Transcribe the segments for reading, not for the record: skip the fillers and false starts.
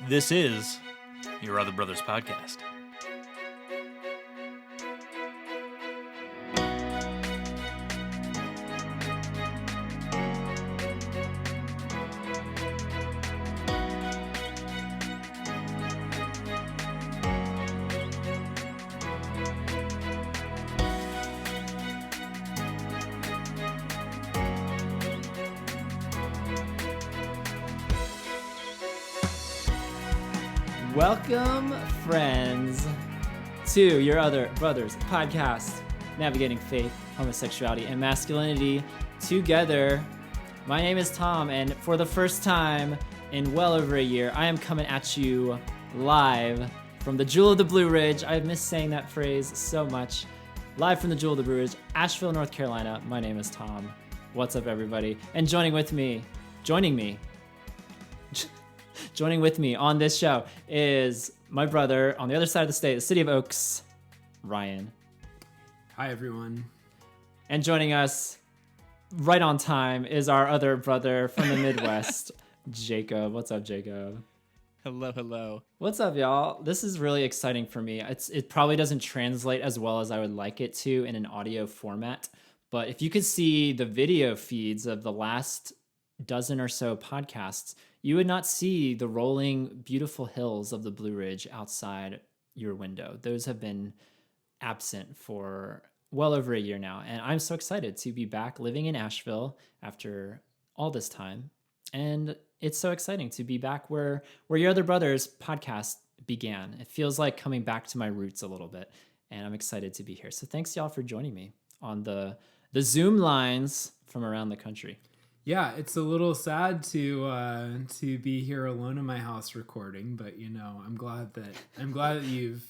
This is Your Other Brothers Podcast. Welcome, friends, to Your Other Brothers Podcast, navigating faith, homosexuality, and masculinity together. My name is Tom, and for the first time in well over a year, I am coming at you live from the Jewel of the Blue Ridge. I miss saying that phrase so much. Live from the Jewel of the Blue Ridge, Asheville, North Carolina. My name is Tom. What's up, everybody? And joining with me on this show is my brother on the other side of the state, the city of Oaks, Ryan. Hi, everyone. And joining us right on time is our other brother from the Midwest, Jacob. What's up, Jacob? Hello. What's up, y'all? This is really exciting for me. It probably doesn't translate as well as I would like it to in an audio format, but if you could see the video feeds of the last dozen or so podcasts, you would not see the rolling, beautiful hills of the Blue Ridge outside your window. Those have been absent for well over a year now. And I'm so excited to be back living in Asheville after all this time. And it's so exciting to be back where Your Other Brothers podcast began. It feels like coming back to my roots a little bit. And I'm excited to be here. So thanks, y'all, for joining me on the Zoom lines from around the country. Yeah, it's a little sad to be here alone in my house recording, but I'm glad that you've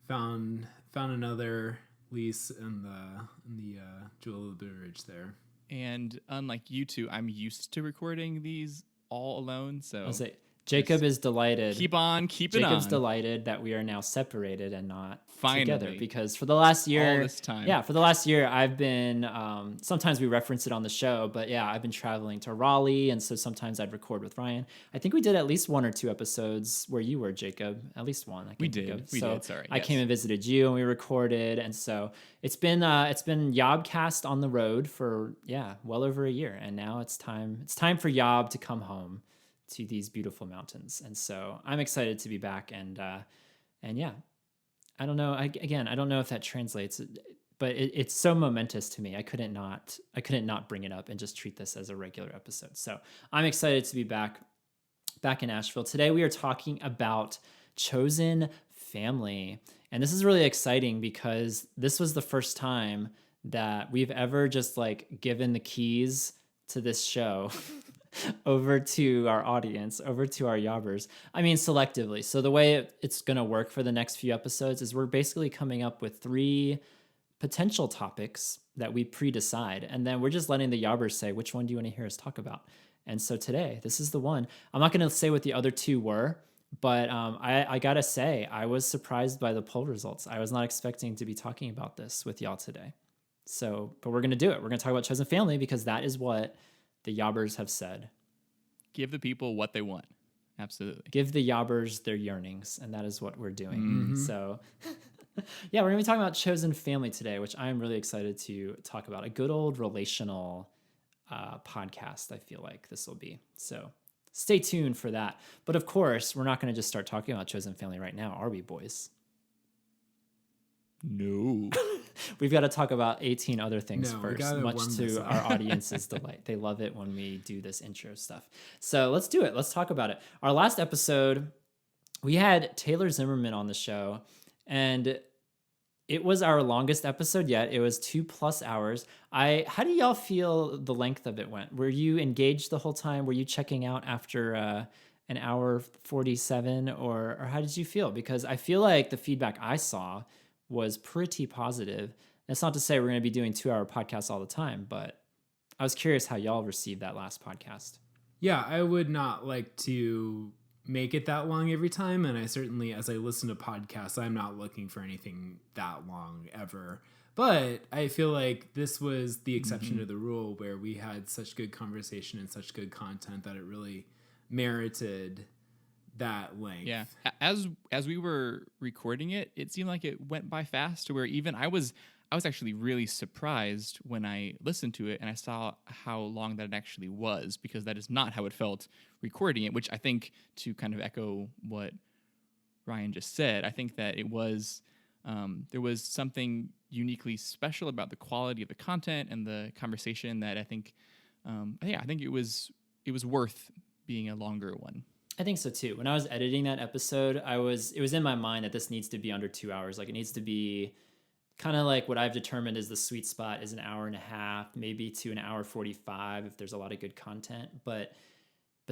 found another lease in the Jewel of the Blue Ridge there. And unlike you two, I'm used to recording these all alone, so I'll say Jacob is delighted. keep it on. Jacob's delighted that we are now separated and not Finally. together, because for the last year, all this time. Yeah, for the last year, I've been, sometimes we reference it on the show, but yeah, I've been traveling to Raleigh, and so sometimes I'd record with Ryan. I think we did at least one or two episodes where you were, Jacob, at least one. We did, sorry. I came and visited you, and we recorded, and so it's been YOBcast on the road for, well over a year, and now it's time for Yob to come home to these beautiful mountains. And so I'm excited to be back, and yeah, I don't know. I don't know if that translates, but it's so momentous to me. I couldn't not bring it up and just treat this as a regular episode. So I'm excited to be back in Asheville. Today we are talking about chosen family. And this is really exciting because this was the first time that we've ever just given the keys to this show over to our audience, over to our yobbers. I mean, selectively. So the way it's going to work for the next few episodes is we're basically coming up with 3 potential topics that we pre-decide. And then we're just letting the yobbers say, which one do you want to hear us talk about? And so today, this is the one. I'm not going to say what the other 2 were, but I got to say, I was surprised by the poll results. I was not expecting to be talking about this with y'all today. So, but we're going to do it. We're going to talk about chosen family because that is what the yobbers have said. Give the people what they want. Absolutely. Give the yobbers their yearnings, and that is what we're doing. Mm-hmm. So, yeah, we're going to be talking about chosen family today, which I'm really excited to talk about. A good old relational podcast, I feel like this will be. So stay tuned for that. But of course, we're not going to just start talking about chosen family right now, are we, boys? No. We've got to talk about 18 other things No, first, much to our audience's delight. They love it when we do this intro stuff. So let's do it. Let's talk about it. Our last episode, we had Taylor Zimmerman on the show, and it was our longest episode yet. It was 2+ hours. How do y'all feel the length of it went? Were you engaged the whole time? Were you checking out after an hour 47, or how did you feel? Because I feel like the feedback I saw was pretty positive. That's not to say we're going to be doing 2-hour podcasts all the time, but I was curious how y'all received that last podcast. Yeah, I would not like to make it that long every time. And I certainly, as I listen to podcasts, I'm not looking for anything that long ever. But I feel like this was the exception to the rule, where we had such good conversation and such good content that it really merited that length. Yeah. As we were recording it, it seemed like it went by fast to where even I was actually really surprised when I listened to it and I saw how long that it actually was, because that is not how it felt recording it, which I think, to kind of echo what Ryan just said, I think that it was there was something uniquely special about the quality of the content and the conversation that I think I think it was worth being a longer one. I think so too. When I was editing that episode, it was in my mind that this needs to be under 2 hours. Like, it needs to be kind of like what I've determined is the sweet spot is an hour and a half, maybe to an hour 45 if there's a lot of good content. But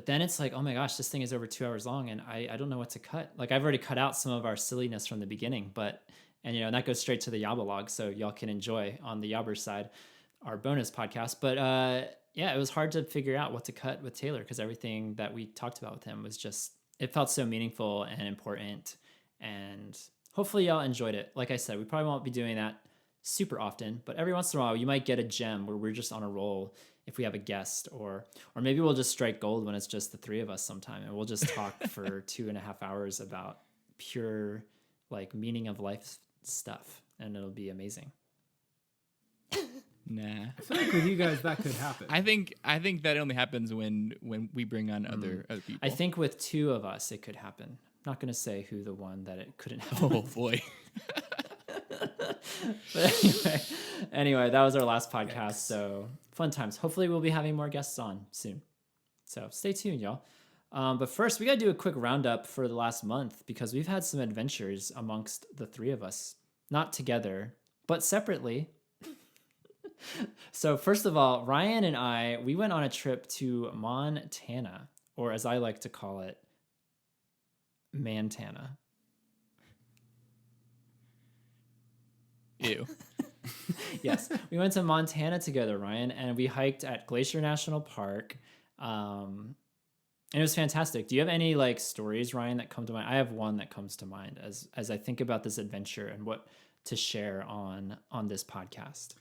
then it's like, oh my gosh, this thing is over 2 hours long and I don't know what to cut. Like, I've already cut out some of our silliness from the beginning, and that goes straight to the YOBBERS, so y'all can enjoy on the YOBBERS side our bonus podcast. But yeah, it was hard to figure out what to cut with Taylor, because everything that we talked about with him was just, it felt so meaningful and important, and hopefully y'all enjoyed it. Like I said, we probably won't be doing that super often, but every once in a while you might get a gem where we're just on a roll if we have a guest, or maybe we'll just strike gold when it's just the three of us sometime, and we'll just talk for 2.5 hours about pure, like, meaning of life stuff, and it'll be amazing. Nah. I feel like with you guys that could happen. I think that only happens when we bring on other people. I think with two of us it could happen. Not going to say who the one that it couldn't happen. Oh boy. But anyway, that was our last podcast. So fun times. Hopefully we'll be having more guests on soon. So stay tuned, y'all. But first, we got to do a quick roundup for the last month, because we've had some adventures amongst the three of us. Not together, but separately. So first of all, Ryan and we went on a trip to Montana, or as I like to call it, Mantana. Ew. Yes, we went to Montana together, Ryan, and we hiked at Glacier National Park. And it was fantastic. Do you have any like stories, Ryan, that come to mind? I have one that comes to mind as I think about this adventure and what to share on this podcast.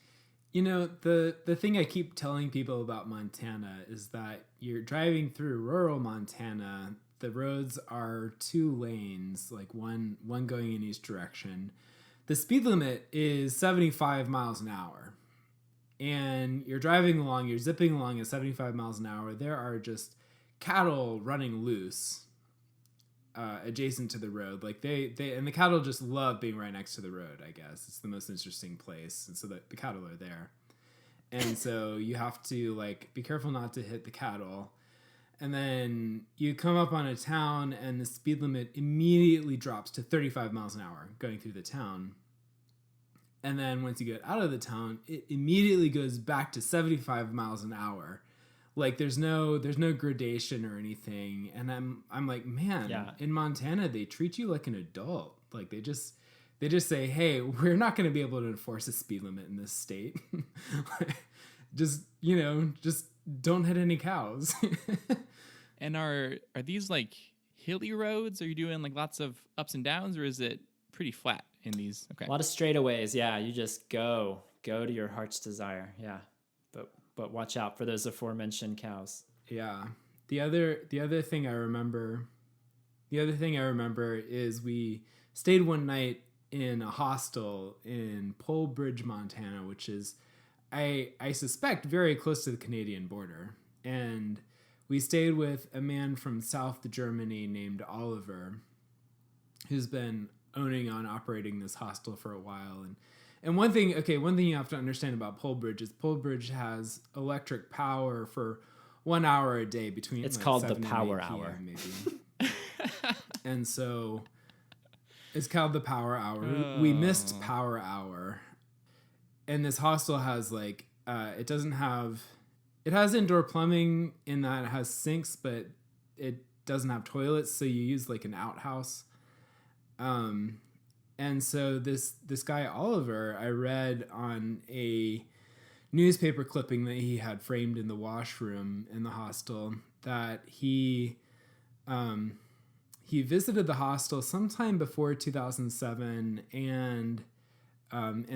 You know, the thing I keep telling people about Montana is that you're driving through rural Montana. The roads are 2 lanes, like one going in each direction. The speed limit is 75 miles an hour. And you're driving along, you're zipping along at 75 miles an hour. There are just cattle running loose adjacent to the road. Like they and the cattle just love being right next to the road, I guess. It's the most interesting place. And so the cattle are there. And so you have to like be careful not to hit the cattle. And then you come up on a town and the speed limit immediately drops to 35 miles an hour going through the town. And then once you get out of the town, it immediately goes back to 75 miles an hour. Like there's no gradation or anything. And I'm like, man, yeah. In Montana, they treat you like an adult. Like they just say, hey, we're not going to be able to enforce a speed limit in this state. just don't hit any cows. And are these like hilly roads? Are you doing like lots of ups and downs, or is it pretty flat in these? Okay. A lot of straightaways. Yeah. You just go to your heart's desire. Yeah. But watch out for those aforementioned cows. Yeah. The other thing I remember is we stayed one night in a hostel in Polbridge, Montana, which is, I suspect, very close to the Canadian border. And we stayed with a man from South Germany named Oliver, who's been owning and operating this hostel for a while. And one thing you have to understand about Polbridge is Polbridge has electric power for 1 hour a day between. It's like called the 7 and power 8 hour. PM, maybe. And so it's called the power hour. We missed power hour. And this hostel has like, it has indoor plumbing in that it has sinks, but it doesn't have toilets. So you use like an outhouse. And so this guy, Oliver, I read on a newspaper clipping that he had framed in the washroom in the hostel that he visited the hostel sometime before 2007 and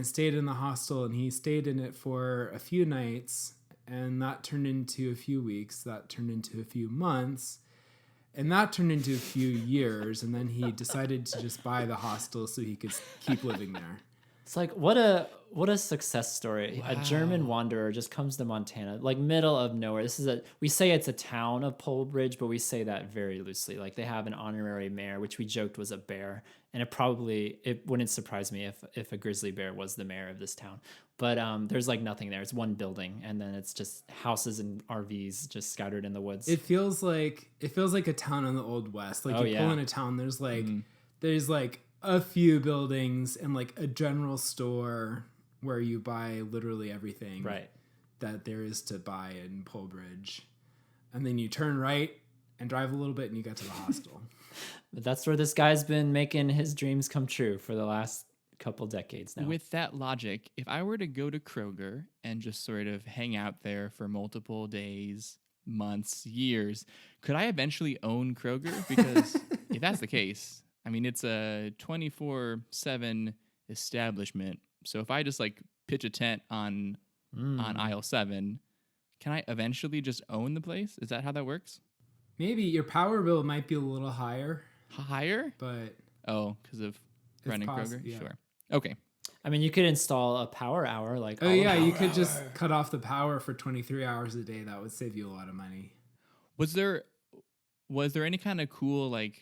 stayed in the hostel, and he stayed in it for a few nights, and that turned into a few weeks, that turned into a few months. And that turned into a few years, and then he decided to just buy the hostel so he could keep living there. It's like what a success story. A German wanderer just comes to Montana, like middle of nowhere. We say it's a town of Polebridge, but we say that very loosely. Like they have an honorary mayor, which we joked was a bear, and it wouldn't surprise me if a grizzly bear was the mayor of this town. But there's like nothing there. It's one building, and then it's just houses and RVs just scattered in the woods. It feels like a town in the Old West. Like you pull in a town, there's like a few buildings and like a general store where you buy literally everything that there is to buy in Polebridge. And then you turn right and drive a little bit and you get to the hostel. But that's where this guy's been making his dreams come true for the last couple decades now. With that logic, if I were to go to Kroger and just sort of hang out there for multiple days, months, years, could I eventually own Kroger? Because if that's the case, I mean, it's a 24/7 establishment. So if I just like pitch a tent on aisle 7, can I eventually just own the place? Is that how that works? Maybe your power bill might be a little higher. Higher? But because of running Kroger? Yeah. Sure. Okay. I mean, you could install a power hour like you could just cut off the power for 23 hours a day. That would save you a lot of money. Was there any kind of cool like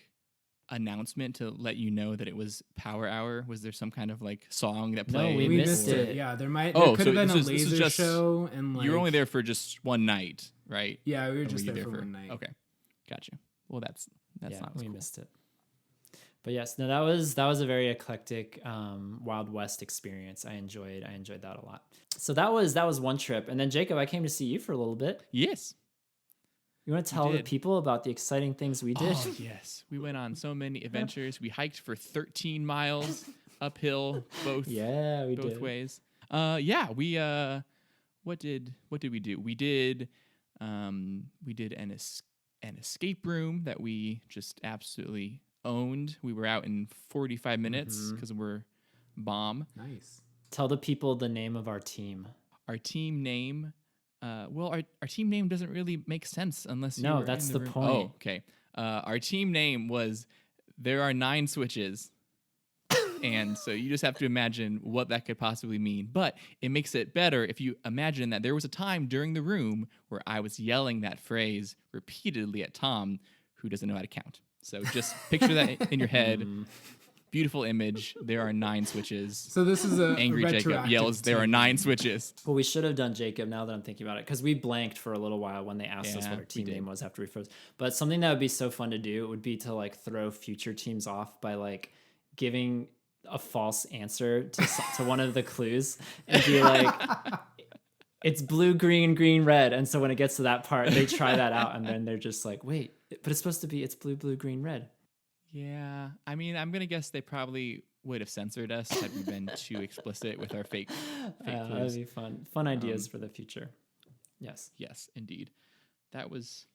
announcement to let you know that it was power hour? Was there some kind of like song that played? No, we missed it. Yeah, there could have been a laser show, and like you were only there for just one night, right? Yeah, we were just there for one night. Okay, gotcha. Well, that's not as we cool. missed it. But yes, no, that was a very eclectic Wild West experience. I enjoyed that a lot. So that was one trip, and then Jacob, I came to see you for a little bit. Yes. You want to tell the people about the exciting things we did? Oh, yes. We went on so many adventures. We hiked for 13 miles uphill, both ways. What did we do? We did an escape room that we just absolutely owned. We were out in 45 minutes because we're bomb. Nice. Tell the people the name of our team. Our team name. Our team name doesn't really make sense unless no, that's the room. point. Oh, okay. Our team name was There Are 9 Switches. And so you just have to imagine what that could possibly mean. But it makes it better if you imagine that there was a time during the room where I was yelling that phrase repeatedly at Tom, who doesn't know how to count. So just picture that in your head. Beautiful image. There are 9 switches. So this is a angry Jacob yells, "There are 9 switches." Well, we should have done Jacob now that I'm thinking about it, because we blanked for a little while when they asked us what our team name was after we froze. But something that would be so fun to do would be to like throw future teams off by like giving a false answer to one of the clues and be like, it's blue, green, green, red. And so when it gets to that part, they try that out and then they're just like, wait, but it's supposed to be it's blue, blue, green, red. Yeah, I mean, I'm gonna guess they probably would have censored us had we been too explicit with our fake clues. That'd be fun ideas for the future. Yes, indeed. That was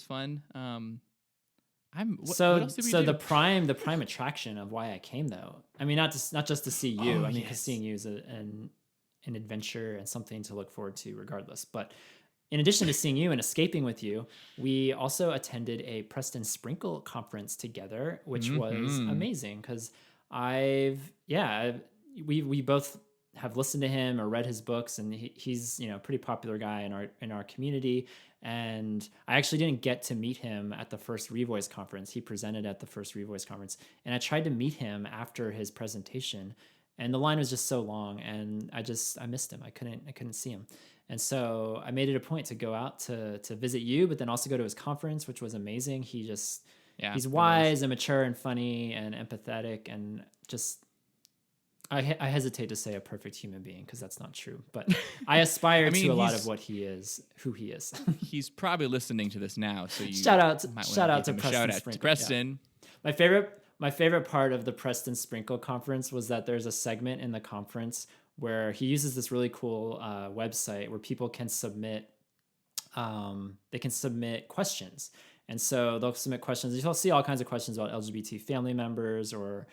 fun. What so else did we do? the prime attraction of why I came, though. I mean, not just to see you. Because seeing you is an adventure and something to look forward to, regardless. But in addition to seeing you and escaping with you, we also attended a Preston Sprinkle conference together, which was amazing because we both have listened to him or read his books, and he's a pretty popular guy in our community. And I actually didn't get to meet him at the first Revoice conference. He presented at the first Revoice conference, and I tried to meet him after his presentation, and the line was just so long, and I missed him. I couldn't see him. And so I made it a point to go out to visit you, but then also go to his conference, which was amazing. He's wise and mature and funny and empathetic, and just I hesitate to say a perfect human being because that's not true, but I aspire to a lot of what he is, who he is. He's probably listening to this now, so you shout out to Preston. Yeah. My favorite part of the Preston Sprinkle conference was that there's a segment in the conference where he uses this really cool website where people can submit questions. And so they'll submit questions. You'll see all kinds of questions about LGBT family members or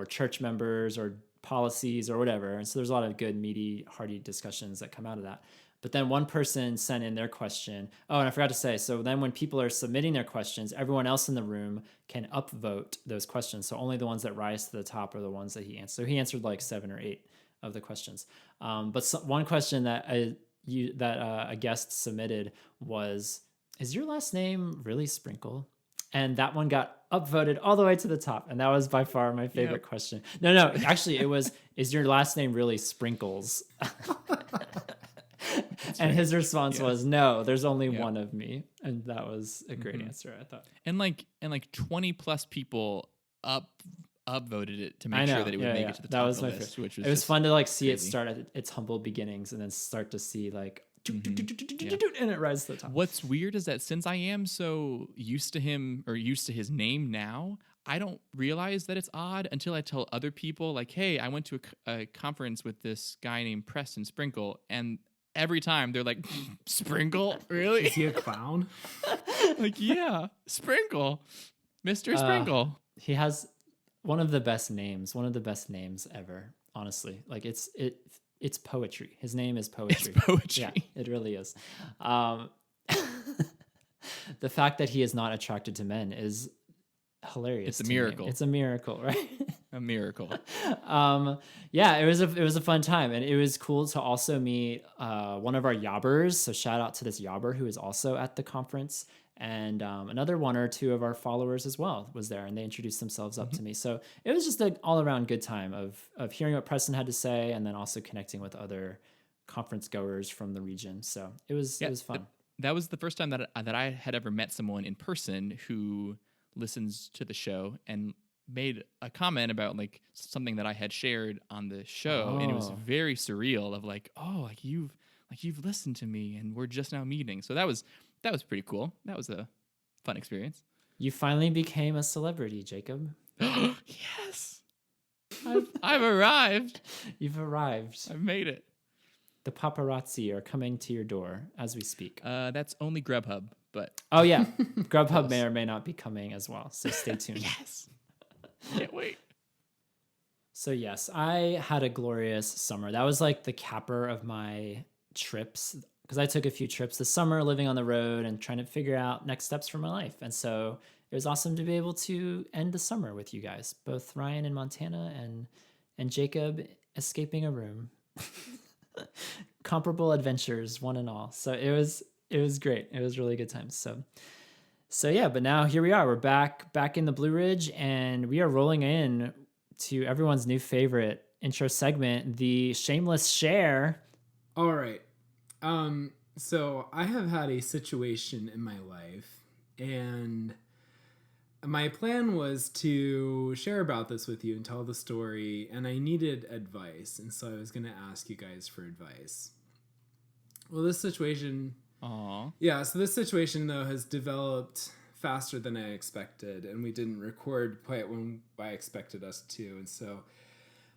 church members or policies or whatever. And so there's a lot of good, meaty, hearty discussions that come out of that. But then one person sent in their question. Oh, and I forgot to say, so then when people are submitting their questions, everyone else in the room can upvote those questions. So only the ones that rise to the top are the ones that he answered. So he answered like 7 or 8 of the questions. But one question that a guest submitted was, is your last name really Sprinkle? And that one got upvoted all the way to the top. And that was by far my favorite question. No, actually it was, is your last name really Sprinkles? And his response was, no, there's only one of me. And that was a great answer, I thought. And like 20 plus people upvoted it to make sure that it would make it to the top that was of the my list, favorite. which was it was fun to like see crazy. it start at its humble beginnings and then start to see like and it rises to the top. What's weird is that since I am so used to him or used to his name now, I don't realize that it's odd until I tell other people, like, hey, I went to a conference with this guy named Preston Sprinkle, and every time they're like, Sprinkle? Really? Is he a clown? Like, yeah, Sprinkle. Mr. Sprinkle. He has one of the best names ever, honestly. Like it's poetry. His name is poetry. It's poetry. Yeah, it really is. The fact that he is not attracted to men is hilarious. It's a to me. miracle. It's a miracle, right? A miracle. Yeah, it was a fun time, and it was cool to also meet one of our yobbers. So shout out to this yobber who is also at the conference, and another one or two of our followers as well was there, and they introduced themselves up to me. So it was just an all around good time of hearing what Preston had to say, and then also connecting with other conference goers from the region. So it was fun. That was the first time that I had ever met someone in person who listens to the show and made a comment about like something that I had shared on the show, and it was very surreal. Of like, oh, like you've listened to me, and we're just now meeting. So that was pretty cool. That was a fun experience. You finally became a celebrity, Jacob. Yes, I've arrived. You've arrived. I've made it. The paparazzi are coming to your door as we speak. That's only Grubhub, but oh yeah, Grubhub may or may not be coming as well. So stay tuned. yes, can't wait. So yes, I had a glorious summer. That was like the capper of my trips, because I took a few trips this summer living on the road and trying to figure out next steps for my life. And so it was awesome to be able to end the summer with you guys, both Ryan in Montana and Jacob escaping a room. Comparable adventures, one and all. So it was great. It was really good times. So yeah, but now here we are. We're back in the Blue Ridge, and we are rolling in to everyone's new favorite intro segment, the Shameless Share. All right. So I have had a situation in my life, and my plan was to share about this with you and tell the story, and I needed advice, and so I was going to ask you guys for advice. Well, this situation... Aww. Yeah, so this situation, though, has developed faster than I expected, and we didn't record quite when I expected us to, and so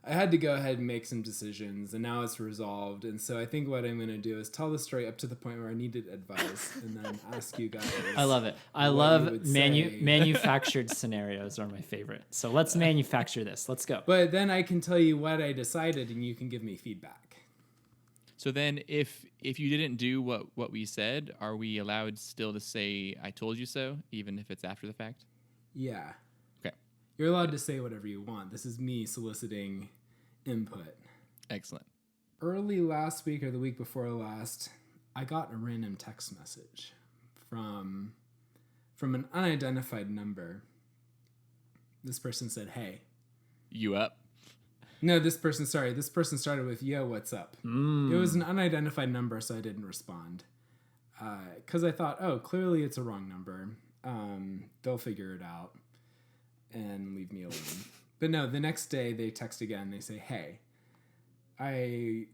I had to go ahead and make some decisions, and now it's resolved. And so I think what I'm going to do is tell the story up to the point where I needed advice, and then ask you guys. I love it. I love manufactured scenarios are my favorite. So let's manufacture this. Let's go. But then I can tell you what I decided, and you can give me feedback. So then if you didn't do what we said, are we allowed still to say, I told you so, even if it's after the fact? Yeah. Okay. You're allowed to say whatever you want. This is me soliciting input. Excellent. Early last week or the week before last, I got a random text message from an unidentified number. This person said, hey. You up? No, this person started with, yo, what's up? It was an unidentified number, so I didn't respond. Because I thought, oh, clearly it's a wrong number. They'll figure it out and leave me alone. But no, the next day they text again. They say, hey. I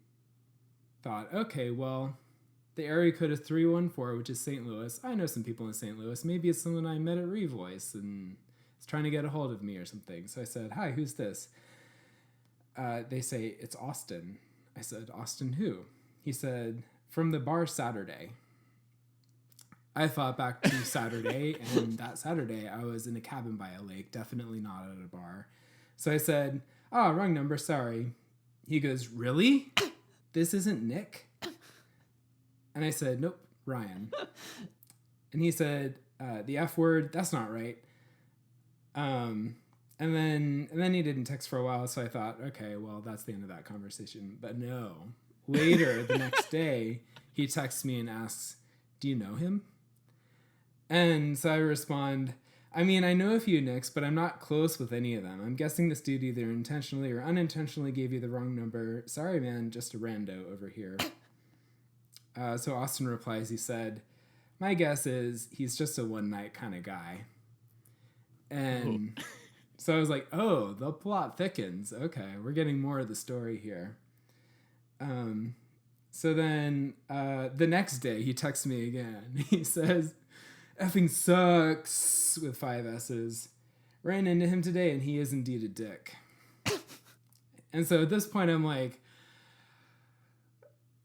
thought, okay, well, the area code is 314, which is St. Louis. I know some people in St. Louis. Maybe it's someone I met at Revoice and is trying to get a hold of me or something. So I said, hi, who's this? They say, it's Austin. I said, Austin who? He said, from the bar Saturday. I thought back to Saturday, and that Saturday I was in a cabin by a lake, definitely not at a bar. So I said, oh, wrong number, sorry. He goes, really? This isn't Nick? And I said, nope, Ryan. And he said, the F word, that's not right. And then he didn't text for a while, so I thought, okay, well, that's the end of that conversation. But no. Later, the next day, he texts me and asks, do you know him? And so I respond, I mean, I know a few Nicks, but I'm not close with any of them. I'm guessing this dude either intentionally or unintentionally gave you the wrong number. Sorry, man, just a rando over here. So Austin replies, he said, my guess is he's just a one-night kind of guy. And so I was like, oh, the plot thickens. Okay, we're getting more of the story here. So then the next day he texts me again. He says, effing sucks with 5 S's. Ran into him today and he is indeed a dick. And so at this point I'm like,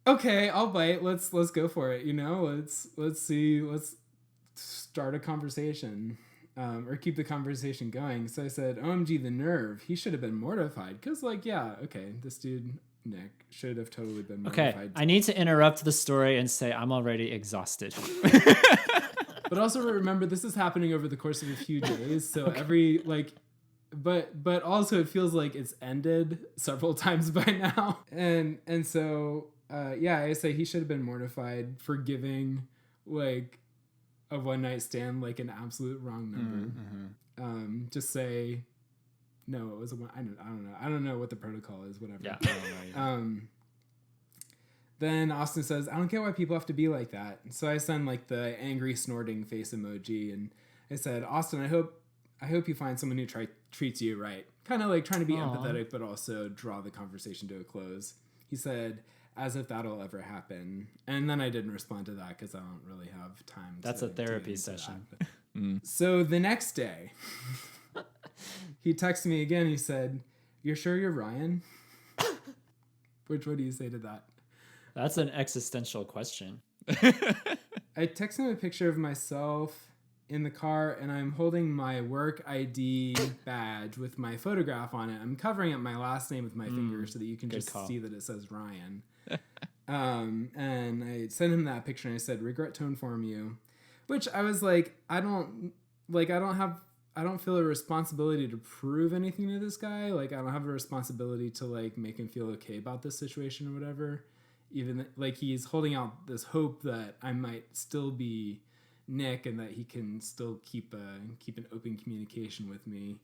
okay, I'll bite. Let's go for it. You know, let's see. Let's start a conversation, or keep the conversation going. So I said, OMG, the nerve. He should have been mortified. Cause like, yeah, okay, this dude Nick should have totally been mortified. Okay, I need to interrupt the story and say I'm already exhausted. But also remember, this is happening over the course of a few days. So every like. But also it feels like it's ended several times by now. And so yeah, I say he should have been mortified for giving like a one night stand like an absolute wrong number. Mm-hmm. Just say no, it was a one. I don't know. I don't know what the protocol is. Whatever. Yeah. Then Austin says, I don't get why people have to be like that. So I send like the angry snorting face emoji, and I said, Austin, I hope you find someone who treats you right. Kind of like trying to be empathetic, but also draw the conversation to a close. He said, as if that'll ever happen. And then I didn't respond to that because I don't really have time. That's a therapy session. So the next day, he texted me again. He said, you're sure you're Ryan? What do you say to that? That's an existential question. I texted him a picture of myself in the car, and I'm holding my work ID badge with my photograph on it. I'm covering up my last name with my finger so that you can just see that it says Ryan. And I sent him that picture and I said, regret to inform you, which I was like, I don't feel a responsibility to prove anything to this guy. Like, I don't have a responsibility to like make him feel okay about this situation or whatever. Even like he's holding out this hope that I might still be Nick and that he can still keep an open communication with me.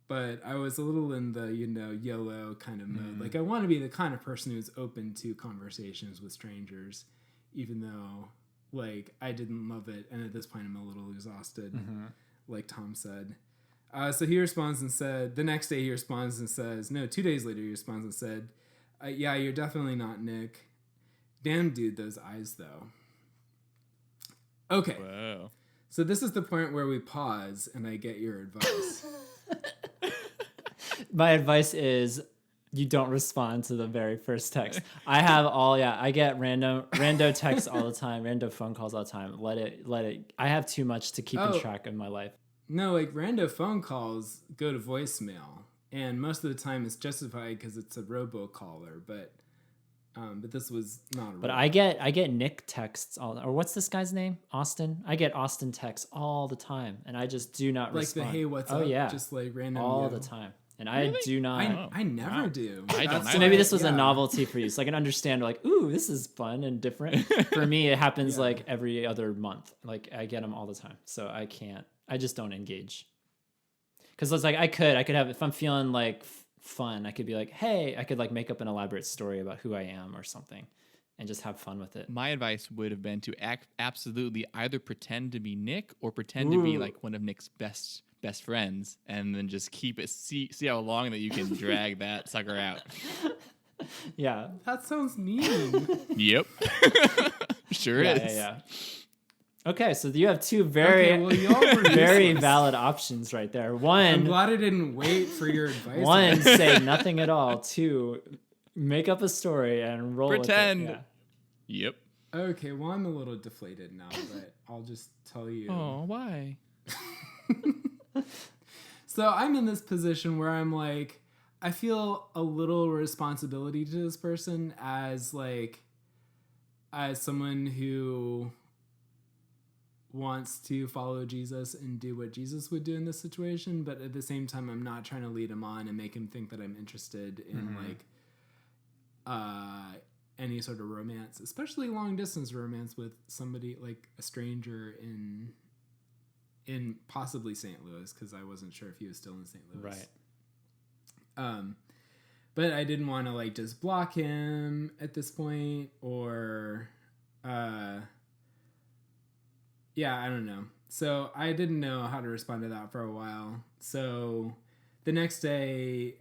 But I was a little in the, YOLO kind of mode. Like, I want to be the kind of person who's open to conversations with strangers, even though like I didn't love it. And at this point I'm a little exhausted, like Tom said. So he responds and said, the next day he responds and says, no, 2 days later he responds and said, yeah, you're definitely not Nick. Damn, dude, those eyes though. Okay. Wow. So this is the point where we pause and I get your advice. My advice is you don't respond to the very first text. I get rando texts all the time, rando phone calls all the time. Let it. I have too much to keep in track of my life. No, like rando phone calls go to voicemail, and most of the time it's justified because it's a robocaller, but this was not a But I get Nick texts or what's this guy's name? Austin? I get Austin texts all the time, and I just do not respond. Like the hey, what's up? Yeah. Just like random all the time. And really? I do not. I never do. I don't. So maybe this was a novelty for you. So I can understand, like, ooh, this is fun and different. For me, it happens like every other month. Like I get them all the time. So I can't. I just don't engage. Because it's like I could have, if I'm feeling like fun, I could be like, hey, I could like make up an elaborate story about who I am or something, and just have fun with it. My advice would have been to absolutely either pretend to be Nick or pretend to be like one of Nick's best friends, and then just keep it. See how long that you can drag that sucker out. Yeah, that sounds mean. Yep, sure is. Yeah. Okay, so you have two very valid options right there. One, I'm glad I didn't wait for your advice. One, say nothing at all. Two, make up a story and roll pretend. with it. Yeah. Yep. Okay, well, I'm a little deflated now, but I'll just tell you. Oh, why? So I'm in this position where I'm like, I feel a little responsibility to this person as like as someone who wants to follow Jesus and do what Jesus would do in this situation, but at the same time, I'm not trying to lead him on and make him think that I'm interested in any sort of romance, especially long distance romance with somebody like a stranger in possibly St. Louis, because I wasn't sure if he was still in St. Louis. Right. But I didn't want to like just block him at this point, or I don't know. So I didn't know how to respond to that for a while. So the next day,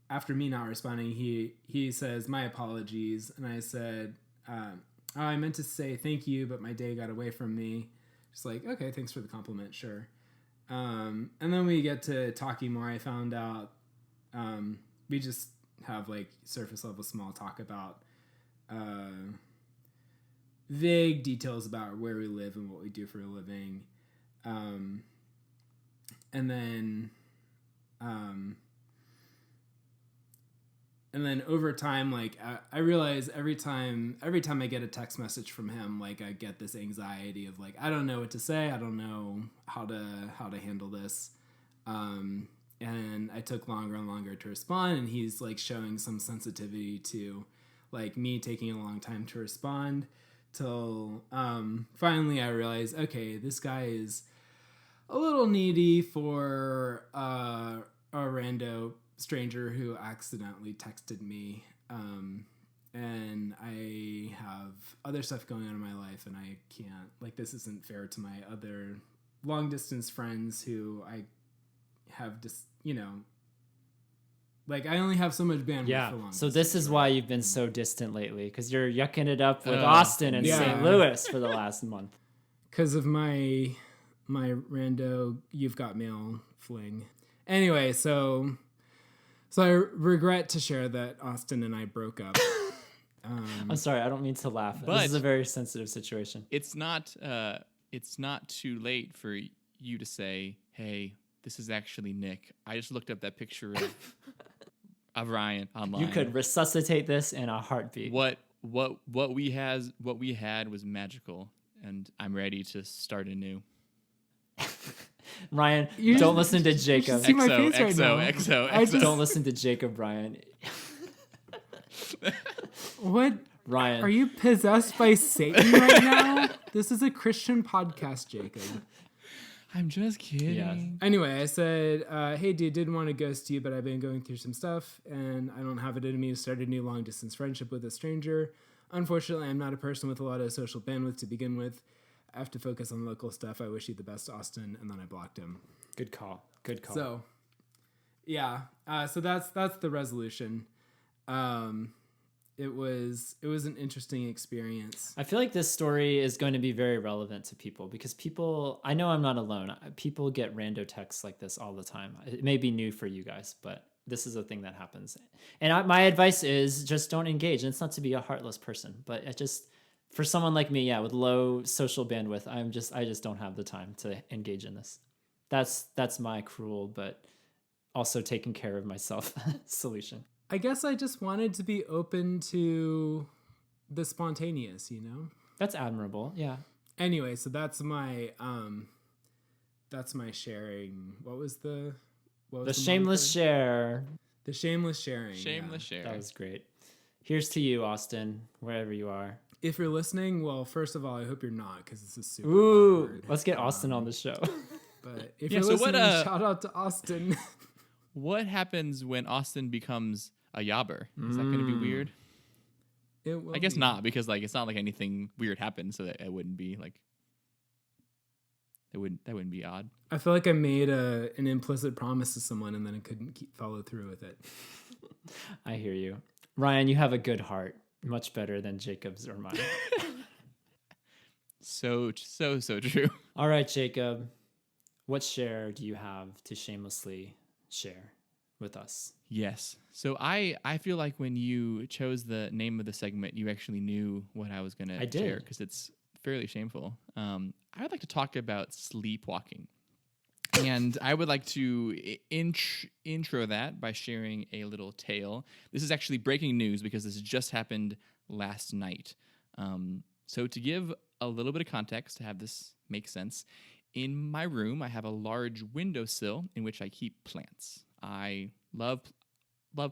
after me not responding, he says, "My apologies." And I said, I meant to say thank you, but my day got away from me. Just like, okay, thanks for the compliment, sure. And then we get to talking more. I found out we just have like surface level small talk about vague details about where we live and what we do for a living. And then over time, like I realize every time I get a text message from him, like I get this anxiety of like, I don't know what to say. I don't know how to handle this. And I took longer and longer to respond, and he's like showing some sensitivity to like me taking a long time to respond, till finally I realized, okay, this guy is a little needy for a rando stranger who accidentally texted me, and I have other stuff going on in my life, and I can't, like, this isn't fair to my other long distance friends who I have just, like, I only have so much bandwidth for long so distance, this is right? why you've been so distant lately, because you're yucking it up with Austin and St. Louis for the last month. Because of my rando You've Got Mail fling. Anyway, so I regret to share that Austin and I broke up. I'm sorry, I don't mean to laugh. But this is a very sensitive situation. It's not too late for you to say, "Hey, this is actually Nick. I just looked up that picture of Ryan online. You could resuscitate this in a heartbeat. What we had was magical, and I'm ready to start anew." Ryan, don't listen to Jacob. See my face right now. XO. Don't listen to Jacob, Ryan. What? Ryan. Are you possessed by Satan right now? This is a Christian podcast, Jacob. I'm just kidding. Yes. Anyway, I said, hey, dude, didn't want to ghost you, but I've been going through some stuff, and I don't have it in me to start a new long-distance friendship with a stranger. Unfortunately, I'm not a person with a lot of social bandwidth to begin with. I have to focus on local stuff. I wish you the best, Austin. And then I blocked him. Good call. So, yeah. So that's the resolution. It was an interesting experience. I feel like this story is going to be very relevant to people, because I know I'm not alone. People get rando texts like this all the time. It may be new for you guys, but this is a thing that happens. And my advice is just don't engage. And it's not to be a heartless person, but it just, for someone like me, with low social bandwidth, I just don't have the time to engage in this. That's my cruel, but also taking care of myself solution. I guess I just wanted to be open to the spontaneous, That's admirable. Yeah. Anyway, so that's my sharing. What was the shameless share. The shameless sharing. Shameless share. That was great. Here's to you, Austin, wherever you are. If you're listening, well, first of all, I hope you're not, because this is super awkward. Let's get Austin on the show. But if you're listening, shout out to Austin. What happens when Austin becomes a yobber? Is that going to be weird? It will I guess be. not, because like it's not like anything weird happened, so that it wouldn't be like that wouldn't be odd. I feel like I made an implicit promise to someone and then I couldn't follow through with it. I hear you. Ryan, you have a good heart. Much better than Jacob's or mine. So true. All right, Jacob. What share do you have to shamelessly share with us? Yes. So I feel like when you chose the name of the segment, you actually knew what I was going to share, because it's fairly shameful. I would like to talk about sleepwalking. And I would like to intro that by sharing a little tale. This is actually breaking news, because this just happened last night. So to give a little bit of context to have this make sense, in my room, I have a large windowsill in which I keep plants. I love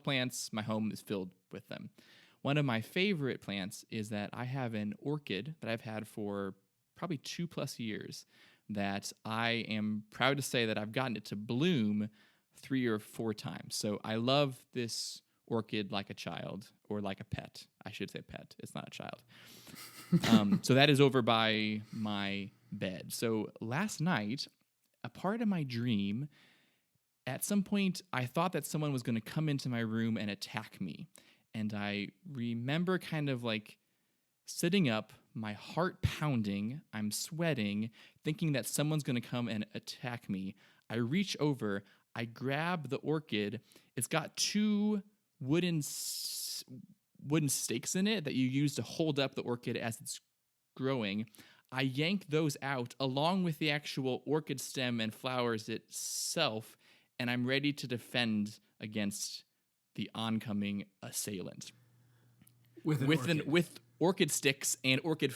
plants. My home is filled with them. One of my favorite plants is that I have an orchid that I've had for probably 2+ years that I am proud to say that I've gotten it to bloom 3 or 4 times. So I love this orchid like a child, or like a pet. I should say pet. It's not a child. So that is over by my bed. So last night, a part of my dream, at some point, I thought that someone was going to come into my room and attack me. And I remember kind of like sitting up, my heart pounding, I'm sweating, thinking that someone's going to come and attack me. I reach over, I grab the orchid. It's got 2 wooden stakes in it that you use to hold up the orchid as it's growing. I yank those out along with the actual orchid stem and flowers itself, and I'm ready to defend against the oncoming assailant. With orchid sticks and orchid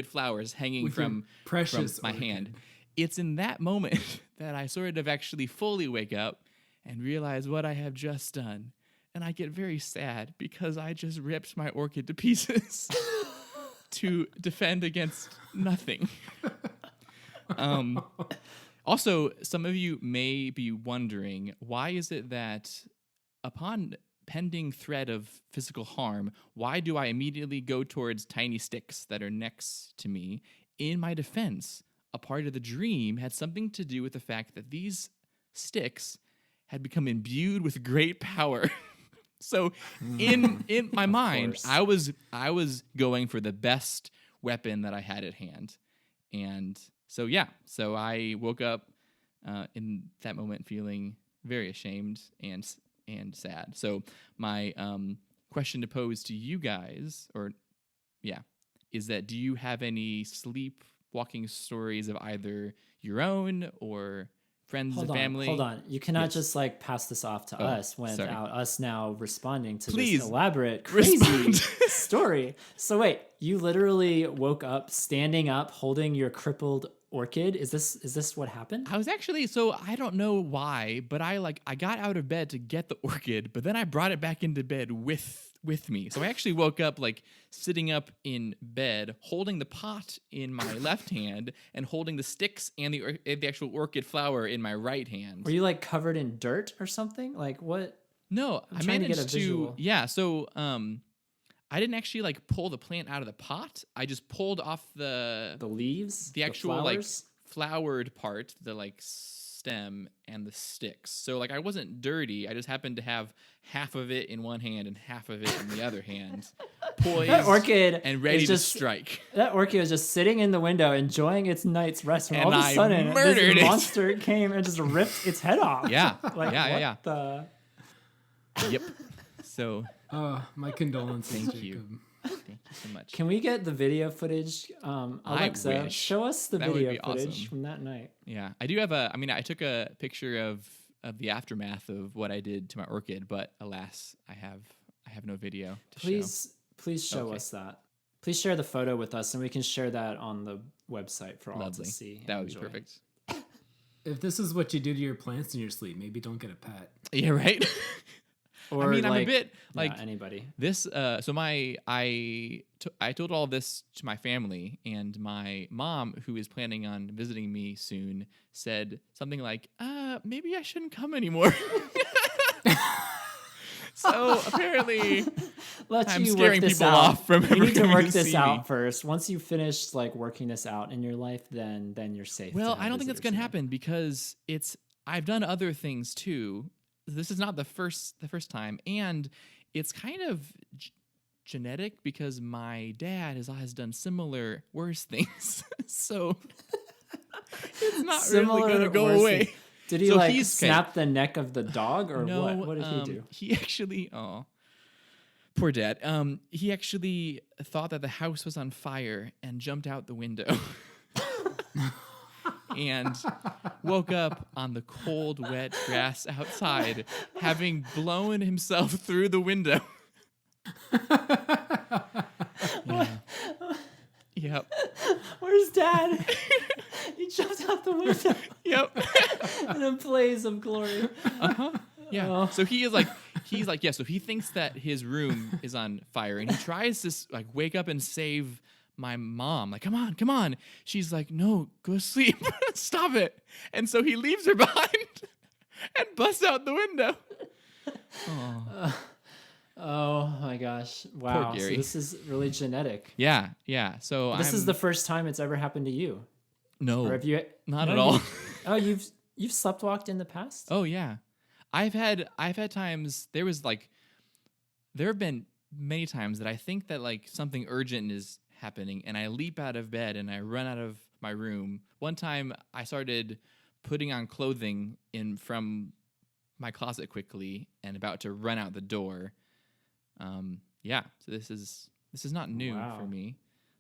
flowers hanging with from my orchid. hand. It's in that moment that I sort of actually fully wake up and realize what I have just done. And I get very sad because I just ripped my orchid to pieces to defend against nothing. Also, some of you may be wondering, why is it that upon pending threat of physical harm, why do I immediately go towards tiny sticks that are next to me? In my defense, a part of the dream had something to do with the fact that these sticks had become imbued with great power. So in my mind, course. I was going for the best weapon that I had at hand. And so I woke up in that moment feeling very ashamed and sad. So my question to pose to you guys, is that do you have any sleepwalking stories of either your own or friends and family? Hold on. You cannot just like pass this off to us without us now responding to Please this elaborate, crazy story. So wait, you literally woke up standing up, holding your crippled orchid. Is this what happened? I was actually, so I don't know why, but I got out of bed to get the orchid, but then I brought it back into bed with me. So I actually woke up like sitting up in bed, holding the pot in my left hand and holding the sticks and the actual orchid flower in my right hand. Were you like covered in dirt or something? Like what? No, I'm I trying to get managed a visual. So I didn't actually like pull the plant out of the pot. I just pulled off the leaves, the actual flowers? like flowered part, the like stem and the sticks. So like I wasn't dirty. I just happened to have half of it in one hand and half of it in the other hand, poised That orchid and ready is to just strike. That orchid was just sitting in the window enjoying its night's rest, when And all of a I sudden murdered this it. monster came and just ripped its head off. Yeah, Like, yeah. what the? Yep. So My condolences. Thank Jacob. you. Thank you so much. Can we get the video footage? Alexa, wish. show us the That would video be footage awesome. from that night. Yeah, I do have I took a picture of the aftermath of what I did to my orchid, but alas, I have no video to show. Please show Okay. us that. Please share the photo with us, and we can share that on the website for all Lovely. to see. That and would be enjoy. perfect. If this is what you do to your plants in your sleep, maybe don't get a pet. Yeah, right. Or I mean, I'm a like, bit like yeah, anybody. this. So I told all this to my family, and my mom, who is planning on visiting me soon, said something like, maybe I shouldn't come anymore. So apparently, I'm You scaring work this people out. off from You ever need to coming work to this see out me. first. Once you finish like working this out in your life, then you're safe. to Well, have I don't think that's visitors gonna here. happen because I've done other things too. This is not the first time, and it's kind of genetic because my dad has done similar worse things. So it's not Similar really gonna go worse away. thing. Did he So like he's snap the neck of the dog or No, what? What did he do? He actually, poor dad. He actually thought that the house was on fire and jumped out the window. And woke up on the cold, wet grass outside, having blown himself through the window. Yeah. Yep. Where's Dad? He jumped out the window Yep. in a blaze of glory. Yeah. Oh. So he's like, yeah. So he thinks that his room is on fire, and he tries to like wake up and save my mom. Like, come on. She's like, no, go sleep. Stop it. And so he leaves her behind and busts out the window. Oh my gosh! Wow. So Gary. this is really genetic. Yeah. So This is the first time it's ever happened to you, no, or have you? not No, at all. Oh, you've sleptwalked in the past. Oh yeah, I've had times. There have been many times that I think that like something urgent is happening, and I leap out of bed and I run out of my room. One time I started putting on clothing from my closet quickly and about to run out the door. Yeah, so this is not new for me,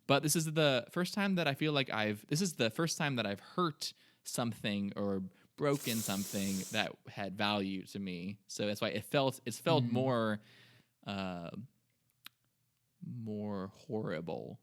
but this is the first time that I feel like this is the first time that I've hurt something or broken something that had value to me. So that's why it's felt more horrible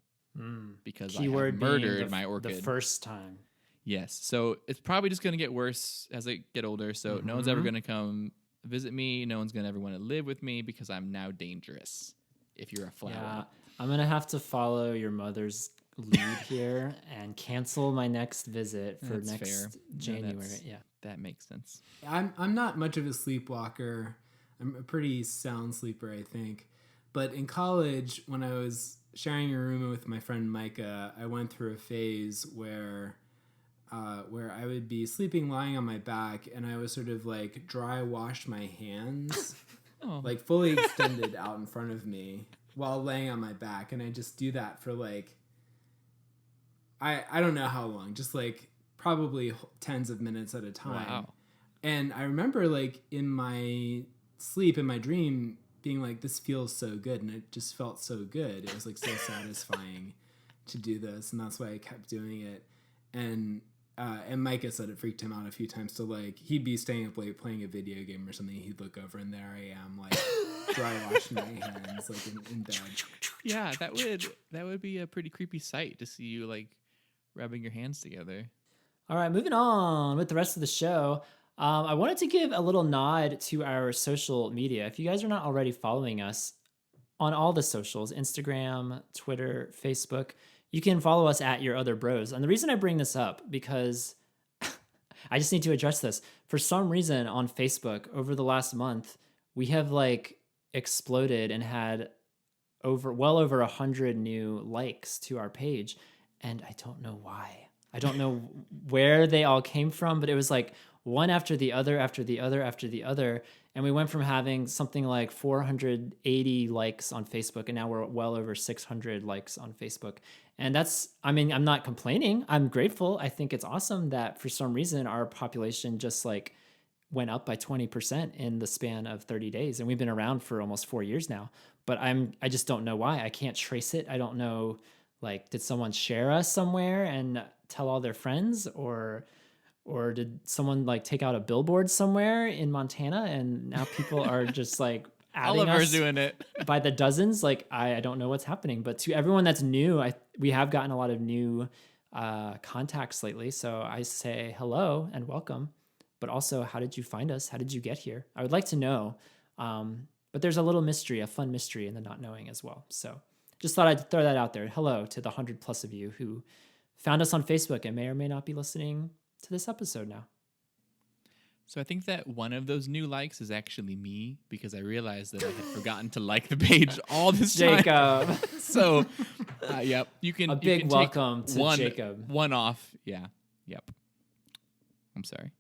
because Keyword I have murdered being my orchid the first time. Yes. So it's probably just going to get worse as I get older. So no one's ever going to come visit me. No one's going to ever want to live with me because I'm now dangerous if you're a flower. Yeah, I'm going to have to follow your mother's lead here and cancel my next visit for That's next fair. January. Yeah. That makes sense. I'm not much of a sleepwalker. I'm a pretty sound sleeper, I think. But in college, when I was sharing a room with my friend Micah, I went through a phase where I would be sleeping lying on my back, and I would sort of like dry wash my hands, like fully extended out in front of me while laying on my back. And I just do that for like, I don't know how long, just like probably tens of minutes at a time. Wow. And I remember like in my sleep, in my dream, being like, this feels so good. And it just felt so good. It was like so satisfying to do this. And that's why I kept doing it. And Micah said it freaked him out a few times to like, he'd be staying up late playing a video game or something. He'd look over and there I am like dry washing my hands like in bed. Yeah, that would be a pretty creepy sight to see you like rubbing your hands together. All right, moving on with the rest of the show. I wanted to give a little nod to our social media. If you guys are not already following us on all the socials, Instagram, Twitter, Facebook, you can follow us at Your Other Bros. And the reason I bring this up, because I just need to address this. For some reason on Facebook over the last month, we have like exploded and had well over 100 new likes to our page. And I don't know why. I don't know where they all came from, but it was like one after the other, after the other, after the other. And we went from having something like 480 likes on Facebook, and now we're well over 600 likes on Facebook. And I'm not complaining. I'm grateful. I think it's awesome that for some reason our population just like went up by 20% in the span of 30 days. And we've been around for almost 4 years now, but I just don't know why. I can't trace it. I don't know, like, did someone share us somewhere and tell all their friends, or did someone like take out a billboard somewhere in Montana and now people are just like adding Oliver's us doing it by the dozens? Like, I don't know what's happening, but to everyone that's new, we have gotten a lot of new contacts lately. So I say hello and welcome, but also, how did you find us? How did you get here? I would like to know. But there's a little mystery, a fun mystery in the not knowing as well. So just thought I'd throw that out there. Hello to the 100+ of you who found us on Facebook and may or may not be listening to this episode now. So I think that one of those new likes is actually me, because I realized that I had forgotten to like the page all this time. Jacob. So, yep, you can A big welcome to Jacob. One off, yeah, yep. I'm sorry.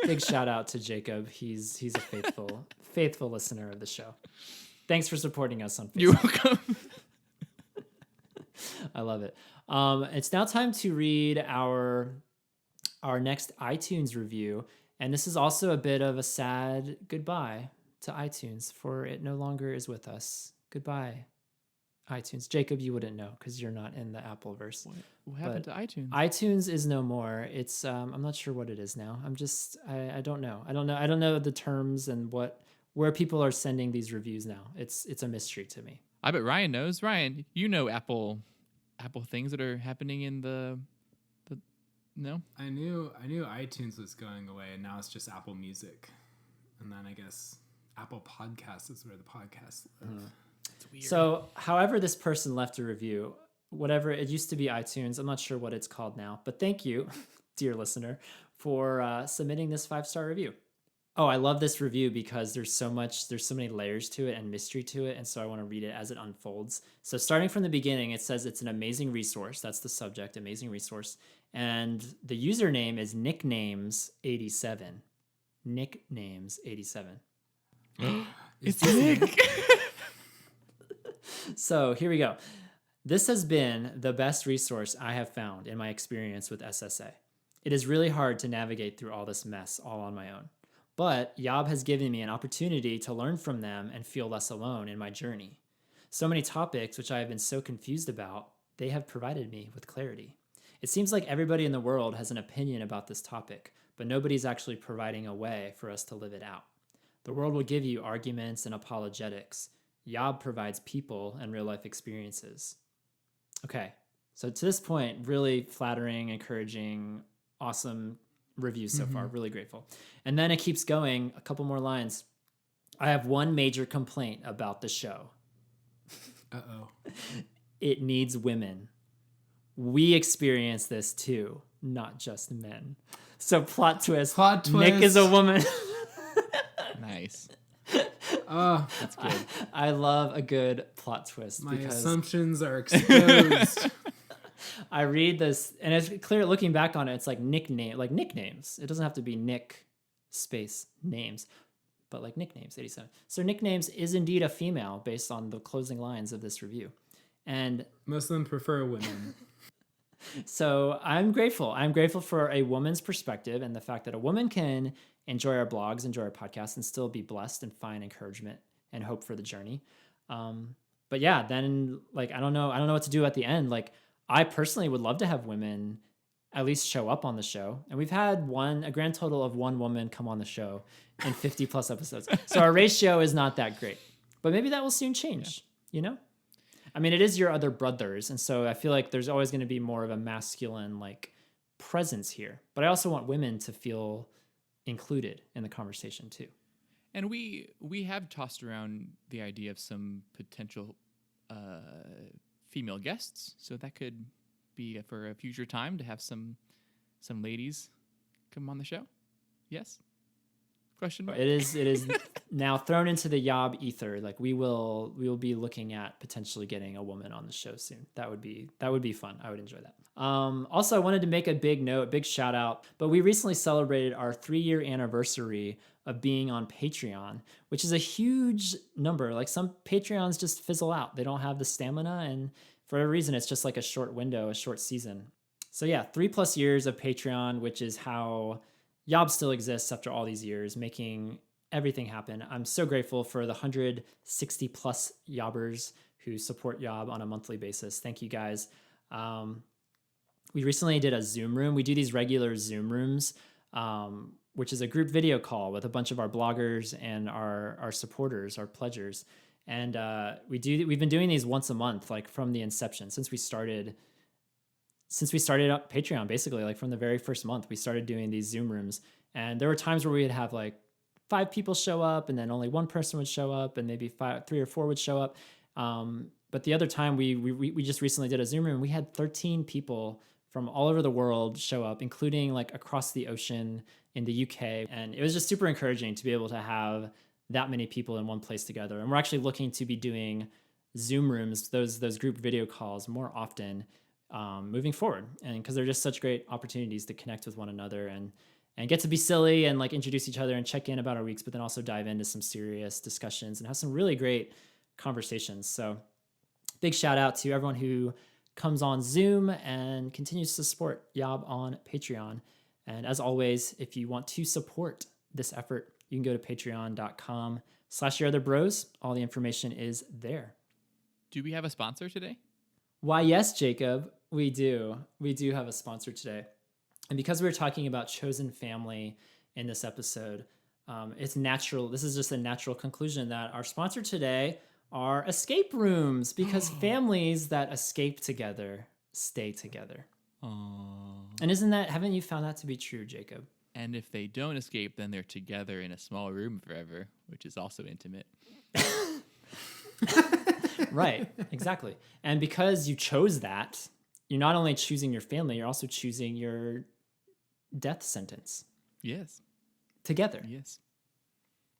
Big shout out to Jacob. He's a faithful listener of the show. Thanks for supporting us on Facebook. You're welcome. I love it. It's now time to read our next iTunes review. And this is also a bit of a sad goodbye to iTunes, for it no longer is with us. Goodbye, iTunes. Jacob, you wouldn't know because you're not in the Appleverse. What happened to iTunes? iTunes is no more. It's I'm not sure what it is now. I don't know. I don't know the terms and where people are sending these reviews now. It's a mystery to me. I bet Ryan knows. Ryan, you know Apple things that are happening in the no? I knew iTunes was going away, and now it's just Apple Music, and then I guess Apple Podcasts is where the podcasts live. It's weird. So, however this person left a review, whatever, it used to be iTunes. I'm not sure what it's called now, but thank you, dear listener, for submitting this 5-star review. Oh, I love this review because there's so many layers to it and mystery to it. And so I want to read it as it unfolds. So starting from the beginning, it says it's an amazing resource. That's the subject, amazing resource. And the username is nicknames87. Nicknames87. It's Nick. So here we go. This has been the best resource I have found in my experience with SSA. It is really hard to navigate through all this mess all on my own. But Yob has given me an opportunity to learn from them and feel less alone in my journey. So many topics which I have been so confused about, they have provided me with clarity. It seems like everybody in the world has an opinion about this topic, but nobody's actually providing a way for us to live it out. The world will give you arguments and apologetics. Yob provides people and real-life experiences. Okay, so to this point, really flattering, encouraging, awesome reviews so far. Really grateful. And then it keeps going, a couple more lines. I have one major complaint about the show. Uh-oh. It needs women. We experience this too, not just men. So plot twist. Plot twist. Nick is a woman. Nice. Oh, That's good. I love a good plot twist. my because assumptions are exposed. I read this, and it's clear looking back on it, it's like nicknames. It doesn't have to be Nick space names, but like nicknames, 87. So nicknames is indeed a female based on the closing lines of this review. And Most of them prefer women. so I'm grateful. I'm grateful for a woman's perspective and the fact that a woman can enjoy our blogs, enjoy our podcasts, and still be blessed and find encouragement and hope for the journey. But yeah, then like, I don't know what to do at the end. Like, I personally would love to have women at least show up on the show. And we've had a grand total of one woman come on the show in 50 plus episodes. So our ratio is not that great, but maybe that will soon change, you know? I mean, it is your other brothers. And so I feel like there's always going to be more of a masculine like presence here, but I also want women to feel included in the conversation too. And we have tossed around the idea of some potential female guests, so that could be for a future time to have some ladies come on the show. Yes? Question mark? It is now thrown into the Yob ether. Like we will be looking at potentially getting a woman on the show soon. That would be fun. I would enjoy that. Also, I wanted to make a big shout out, but we recently celebrated our 3-year anniversary of being on Patreon, which is a huge number. Like some Patreons just fizzle out. They don't have the stamina, and for a reason, it's just like a short window, a short season. So yeah, 3+ years of Patreon, which is how Yob still exists after all these years, making everything happen. I'm so grateful for the 160 plus Yobbers who support Yob on a monthly basis. Thank you guys. We recently did a Zoom room. We do these regular Zoom rooms, which is a group video call with a bunch of our bloggers and our supporters, our pledgers. And we've been doing these once a month, like from the inception, since we started up Patreon, basically, like from the very first month, we started doing these Zoom rooms. And there were times where we'd have like 5 people show up, and then only 1 person would show up, and maybe 3 or 4 would show up. But the other time we just recently did a Zoom room, we had 13 people from all over the world show up, including like across the ocean in the UK. And it was just super encouraging to be able to have that many people in one place together. And we're actually looking to be doing Zoom rooms, those group video calls more often moving forward. And because they're just such great opportunities to connect with one another and get to be silly and like introduce each other and check in about our weeks, but then also dive into some serious discussions and have some really great conversations. So big shout out to everyone who comes on Zoom and continues to support Yob on Patreon. And as always, if you want to support this effort, you can go to patreon.com/YourOtherBros. All the information is there. Do we have a sponsor today? Why, yes, Jacob, we do. We do have a sponsor today. And because we were talking about chosen family in this episode, it's natural. This is just a natural conclusion that our sponsor today are escape rooms, because families that escape together stay together. Aww. And haven't you found that to be true, Jacob? And if they don't escape, then they're together in a small room forever, which is also intimate. Right, exactly. And because you chose that, you're not only choosing your family, you're also choosing your death sentence Yes. together. Yes.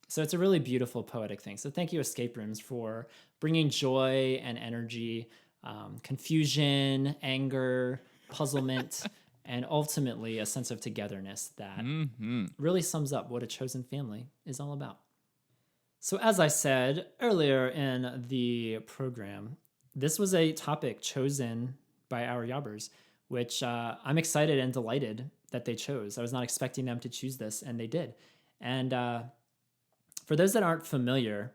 So it's a really beautiful, poetic thing. So thank you, escape rooms, for bringing joy and energy, confusion, anger, puzzlement, and ultimately a sense of togetherness that really sums up what a chosen family is all about. So as I said earlier in the program, this was a topic chosen by our Yobbers, which I'm excited and delighted that they chose. I was not expecting them to choose this, and they did. And for those that aren't familiar,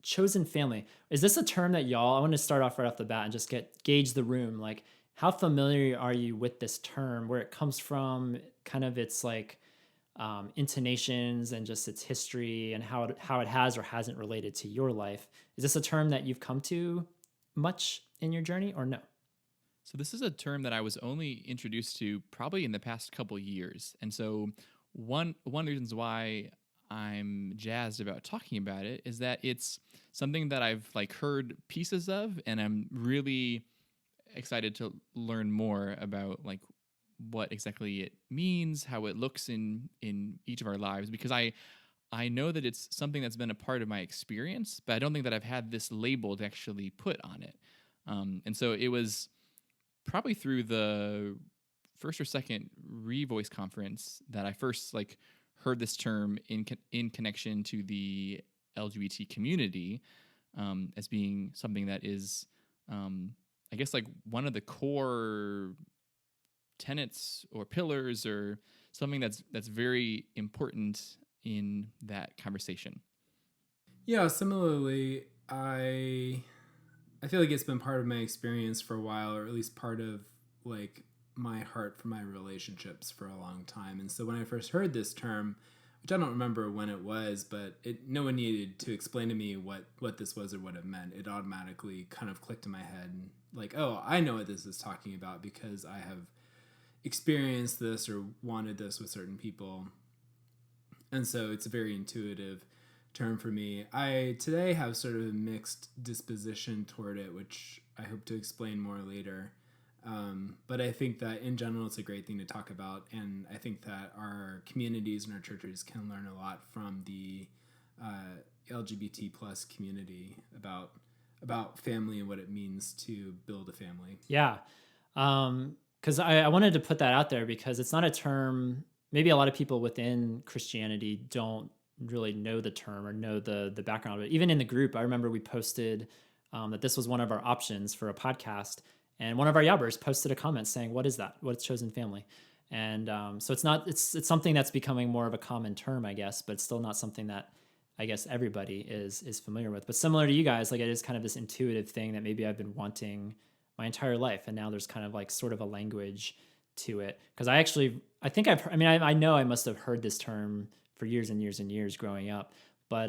chosen family, is this a term that y'all, I want to start off right off the bat and just gauge the room. Like, how familiar are you with this term, where it comes from, kind of its like intonations and just its history and how it has or hasn't related to your life? Is this a term that you've come to much in your journey, or no? So this is a term that I was only introduced to probably in the past couple years. And so one of the reasons why I'm jazzed about talking about it is that it's something that I've like heard pieces of, and I'm really excited to learn more about like what exactly it means, how it looks in each of our lives, because I know that it's something that's been a part of my experience, but I don't think that I've had this label to actually put on it. And so it was probably through the first or second Revoice conference that I first like heard this term in connection to the LGBT community, as being something that is, I guess, like one of the core tenets or pillars or something that's very important in that conversation. Yeah, similarly, I feel like it's been part of my experience for a while, or at least part of like my heart for my relationships for a long time. And so when I first heard this term, which I don't remember when it was, but no one needed to explain to me what this was or what it meant. It automatically kind of clicked in my head, and like, oh, I know what this is talking about because I have experienced this or wanted this with certain people. And so it's a very intuitive term for me. I today have sort of a mixed disposition toward it, which I hope to explain more later. But I think that in general, it's a great thing to talk about. And I think that our communities and our churches can learn a lot from the LGBT plus community about family and what it means to build a family. Yeah. Because I wanted to put that out there because it's not a term, maybe a lot of people within Christianity don't really know the term or know the background of it. Even in the group, I remember we posted that this was one of our options for a podcast. And one of our Yobbers posted a comment saying, "What is that? What's chosen family?" And so it's something that's becoming more of a common term, I guess, but it's still not something that I guess everybody is familiar with. But similar to you guys, like it is kind of this intuitive thing that maybe I've been wanting my entire life, and now there's kind of like sort of a language to it. Because I know I must have heard this term for years and years and years growing up, but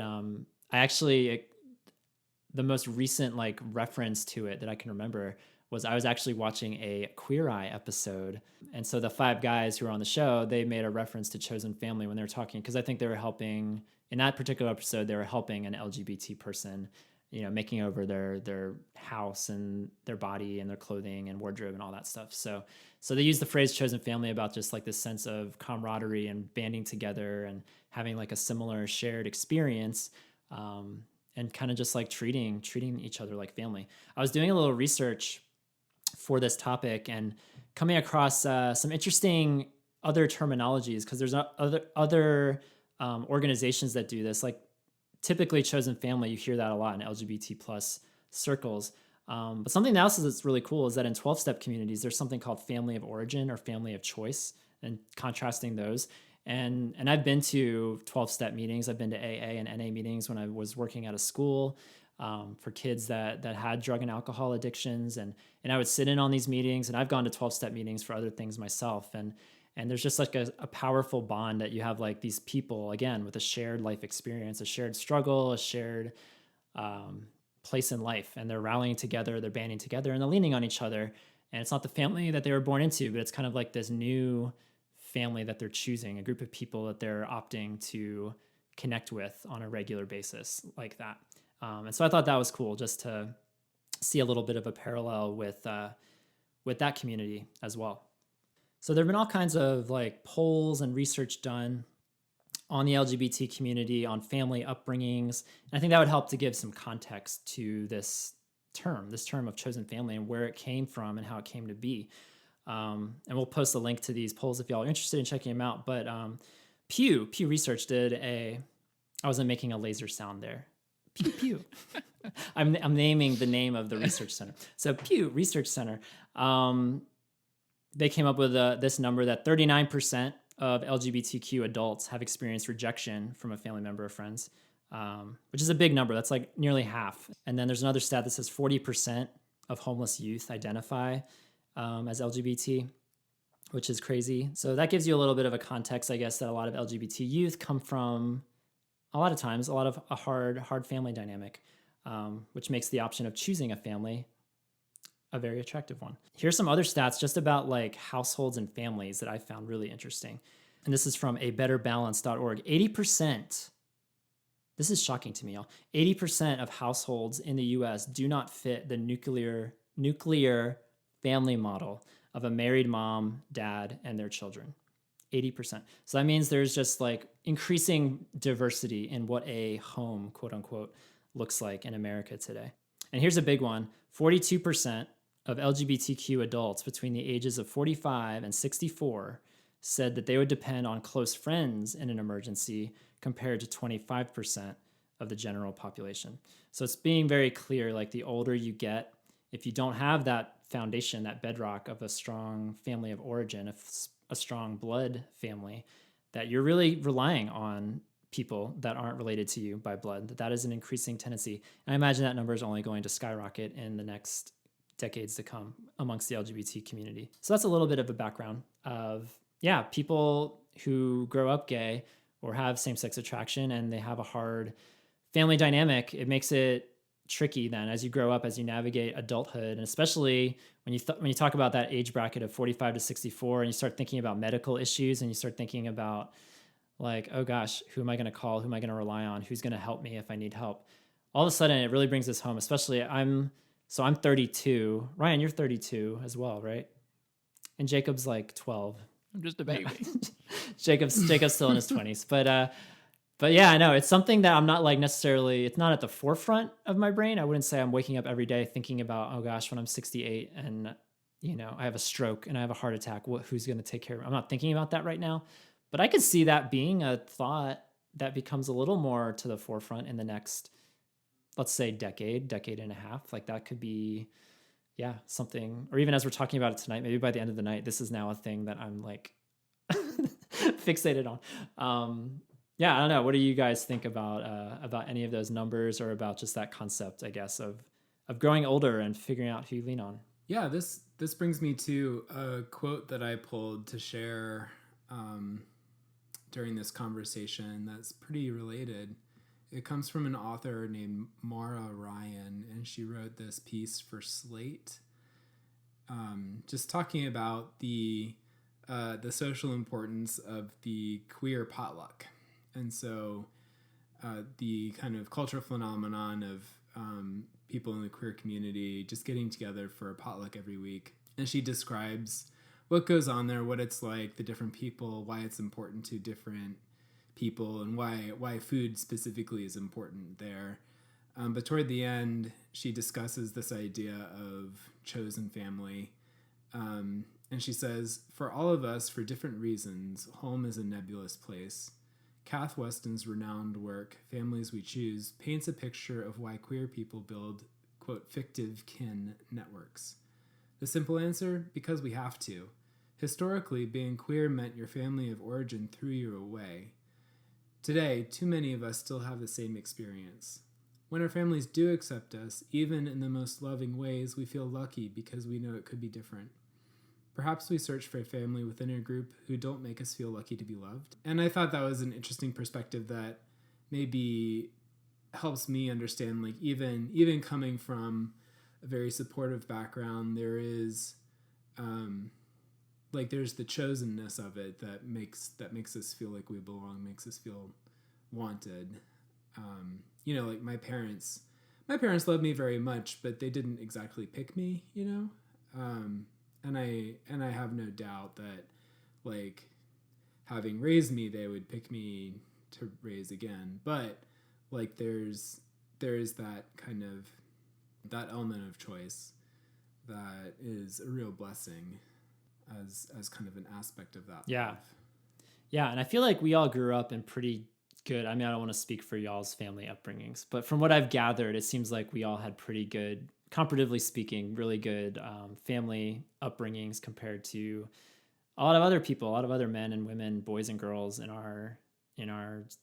the most recent like reference to it that I can remember was I was actually watching a Queer Eye episode. And so the five guys who were on the show, they made a reference to chosen family when they were talking, because I think they were helping, in that particular episode, they were helping an LGBT person, making over their house and their body and their clothing and wardrobe and all that stuff. So they use the phrase chosen family about just like this sense of camaraderie and banding together and having like a similar shared experience, and kind of just like treating each other like family. I was doing a little research for this topic and coming across some interesting other terminologies, because there's other organizations that do this. Like typically chosen family, you hear that a lot in LGBT plus circles. But something else that's really cool is that in 12-step communities, there's something called family of origin or family of choice, and contrasting those. And I've been to 12-step meetings. I've been to AA and NA meetings when I was working at a school for kids that had drug and alcohol addictions. And I would sit in on these meetings, and I've gone to 12-step meetings for other things myself. And there's just like a powerful bond that you have, like these people, again, with a shared life experience, a shared struggle, a shared place in life, and they're rallying together, they're banding together, and they're leaning on each other. And it's not the family that they were born into, but it's kind of like this new family that they're choosing, a group of people that they're opting to connect with on a regular basis like that. And so I thought that was cool, just to see a little bit of a parallel with that community as well. So there have been all kinds of like polls and research done on the LGBT community, on family upbringings. And I think that would help to give some context to this term of chosen family, and where it came from and how it came to be. And we'll post a link to these polls if y'all are interested in checking them out. But Pew Research did I wasn't making a laser sound there. Pew. I'm naming the name of the research center. So Pew Research Center, they came up with this number that 39% of LGBTQ adults have experienced rejection from a family member or friends, which is a big number. That's like nearly half. And then there's another stat that says 40% of homeless youth identify as LGBT, which is crazy. So that gives you a little bit of a context, I guess, that a lot of LGBT youth come from, a lot of a hard family dynamic, which makes the option of choosing a family a very attractive one. Here's some other stats just about like households and families that I found really interesting. And this is from abetterbalance.org. 80%, this is shocking to me, y'all. 80% of households in the US do not fit the nuclear family model of a married mom, dad, and their children. 80%. So that means there's just like increasing diversity in what a home, quote unquote, looks like in America today. And here's a big one. 42% of LGBTQ adults between the ages of 45 and 64 said that they would depend on close friends in an emergency, compared to 25% of the general population. So it's being very clear, like the older you get, if you don't have that foundation, that bedrock of a strong family of origin, a strong blood family, that you're really relying on people that aren't related to you by blood. That is an increasing tendency. And I imagine that number is only going to skyrocket in the next decades to come amongst the LGBT community. So that's a little bit of a background of, people who grow up gay or have same-sex attraction and they have a hard family dynamic. It makes it tricky then as you grow up, as you navigate adulthood, and especially when you talk about that age bracket of 45 to 64 and you start thinking about medical issues and you start thinking about like, oh gosh, who am I going to call? Who am I going to rely on? Who's going to help me if I need help? All of a sudden it really brings this home, especially I'm 32. Ryan, you're 32 as well, right? And Jacob's like 12. I'm just a baby. Jacob's still in his 20s. But yeah, I know it's something that I'm not like necessarily, it's not at the forefront of my brain. I wouldn't say I'm waking up every day thinking about, oh gosh, when I'm 68 and I have a stroke and I have a heart attack, who's going to take care of me? I'm not thinking about that right now, but I could see that being a thought that becomes a little more to the forefront in the next, let's say decade and a half. Like that could be, something, or even as we're talking about it tonight, maybe by the end of the night, this is now a thing that I'm like fixated on. I don't know. What do you guys think about any of those numbers, or about just that concept, I guess, of growing older and figuring out who you lean on? Yeah, this brings me to a quote that I pulled to share during this conversation that's pretty related. It comes from an author named Mara Ryan, and she wrote this piece for Slate, just talking about the social importance of the queer potluck. And so the kind of cultural phenomenon of people in the queer community just getting together for a potluck every week. And she describes what goes on there, what it's like, the different people, why it's important to different people, and why food specifically is important there. But toward the end, she discusses this idea of chosen family. And she says, for all of us, for different reasons, home is a nebulous place. Kath Weston's renowned work, Families We Choose, paints a picture of why queer people build, quote, fictive kin networks. The simple answer, because we have to. Historically, being queer meant your family of origin threw you away. Today, too many of us still have the same experience. When our families do accept us, even in the most loving ways, we feel lucky because we know it could be different. Perhaps we search for a family within a group who don't make us feel lucky to be loved. And I thought that was an interesting perspective that maybe helps me understand, like, even coming from a very supportive background, there is like there's the chosenness of it that makes us feel like we belong, makes us feel wanted. Like my parents loved me very much, but they didn't exactly pick me, and I have no doubt that, like, having raised me, they would pick me to raise again. But like there is that kind of that element of choice that is a real blessing as kind of an aspect of that Yeah. life. Yeah, and I feel like we all grew up in pretty good. I mean, I don't want to speak for y'all's family upbringings, but from what I've gathered, it seems like we all had pretty good, comparatively speaking, really good family upbringings compared to a lot of other people, a lot of other men and women, boys and girls in our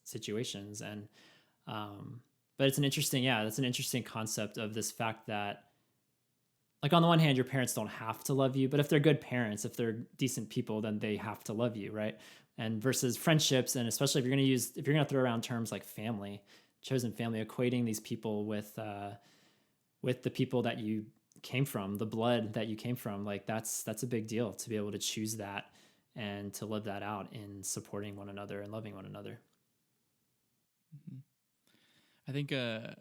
situations. And but it's an interesting, that's an interesting concept of this fact that, like, on the one hand, your parents don't have to love you, but if they're good parents, if they're decent people, then they have to love you, right? And versus friendships, and especially if you're gonna throw around terms like family, chosen family, equating these people with the people that you came from, the blood that you came from, like that's a big deal to be able to choose that and to live that out in supporting one another and loving one another. Mm-hmm. I think a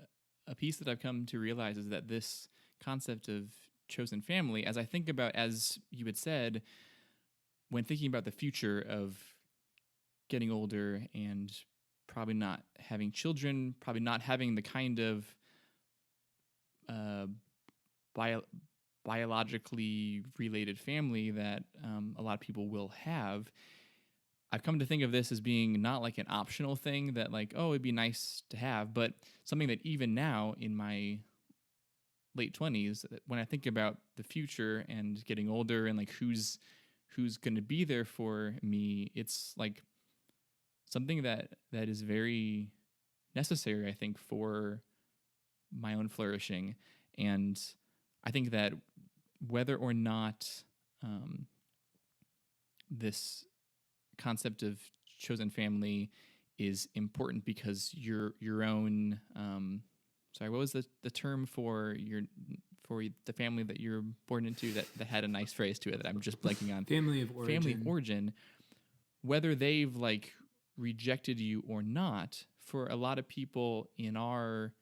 piece that I've come to realize is that this concept of chosen family, as I think about, as you had said, when thinking about the future of getting older and probably not having children, probably not having the kind of biologically related family that a lot of people will have, I've come to think of this as being not like an optional thing that, like, oh, it'd be nice to have, but something that even now in my late 20s, when I think about the future and getting older and like who's going to be there for me, it's like something that is very necessary, I think, for my own flourishing. And I think that whether or not this concept of chosen family is important because your own sorry, what was the term for the family that you're born into that had a nice phrase to it that I'm just blanking on? Family of origin. Whether they've like rejected you or not, for a lot of people in our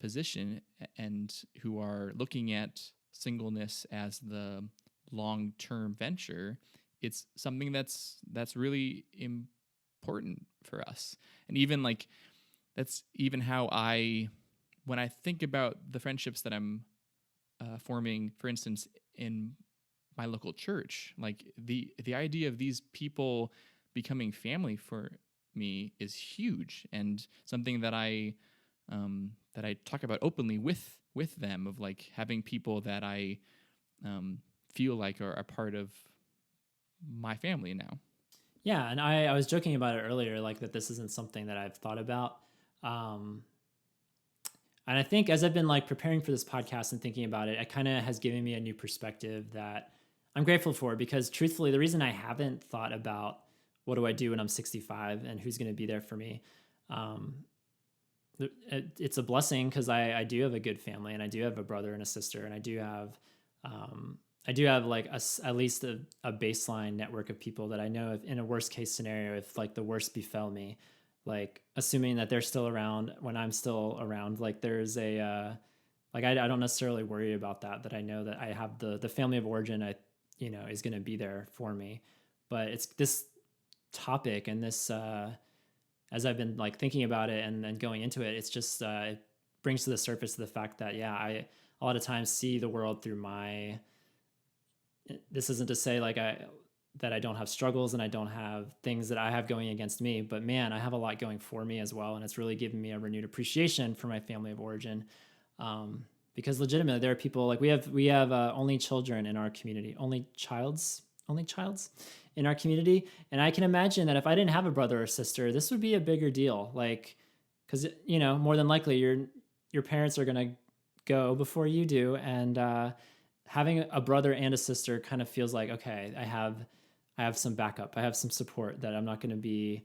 position and who are looking at singleness as the long-term venture, it's something that's really important for us. And even like that's even how when I think about the friendships that I'm forming, for instance, in my local church, like the idea of these people becoming family for me is huge, and something that I talk about openly with them, of like having people that I feel like are a part of my family now. Yeah, and I was joking about it earlier, like that this isn't something that I've thought about. And I think as I've been like preparing for this podcast and thinking about it, it kind of has given me a new perspective that I'm grateful for, because truthfully, the reason I haven't thought about what do I do when I'm 65 and who's going to be there for me, it's a blessing because I do have a good family, and I do have a brother and a sister, and I do have like at least a baseline network of people that I know if in a worst case scenario, if like the worst befell me, like assuming that they're still around when I'm still around, like there's a like I don't necessarily worry about that I know that I have the family of origin is going to be there for me. But it's this topic and this as I've been like thinking about it and then going into it, it's just it brings to the surface the fact that I a lot of times see the world through my. This isn't to say like that I don't have struggles and I don't have things that I have going against me, but man, I have a lot going for me as well, and it's really given me a renewed appreciation for my family of origin. Because legitimately, there are people like we have only children in our community, only childs in our community, and I can imagine that if I didn't have a brother or sister, this would be a bigger deal. Like, because more than likely your parents are gonna go before you do, and having a brother and a sister kind of feels like, okay, I have some backup, I have some support, that I'm not going to be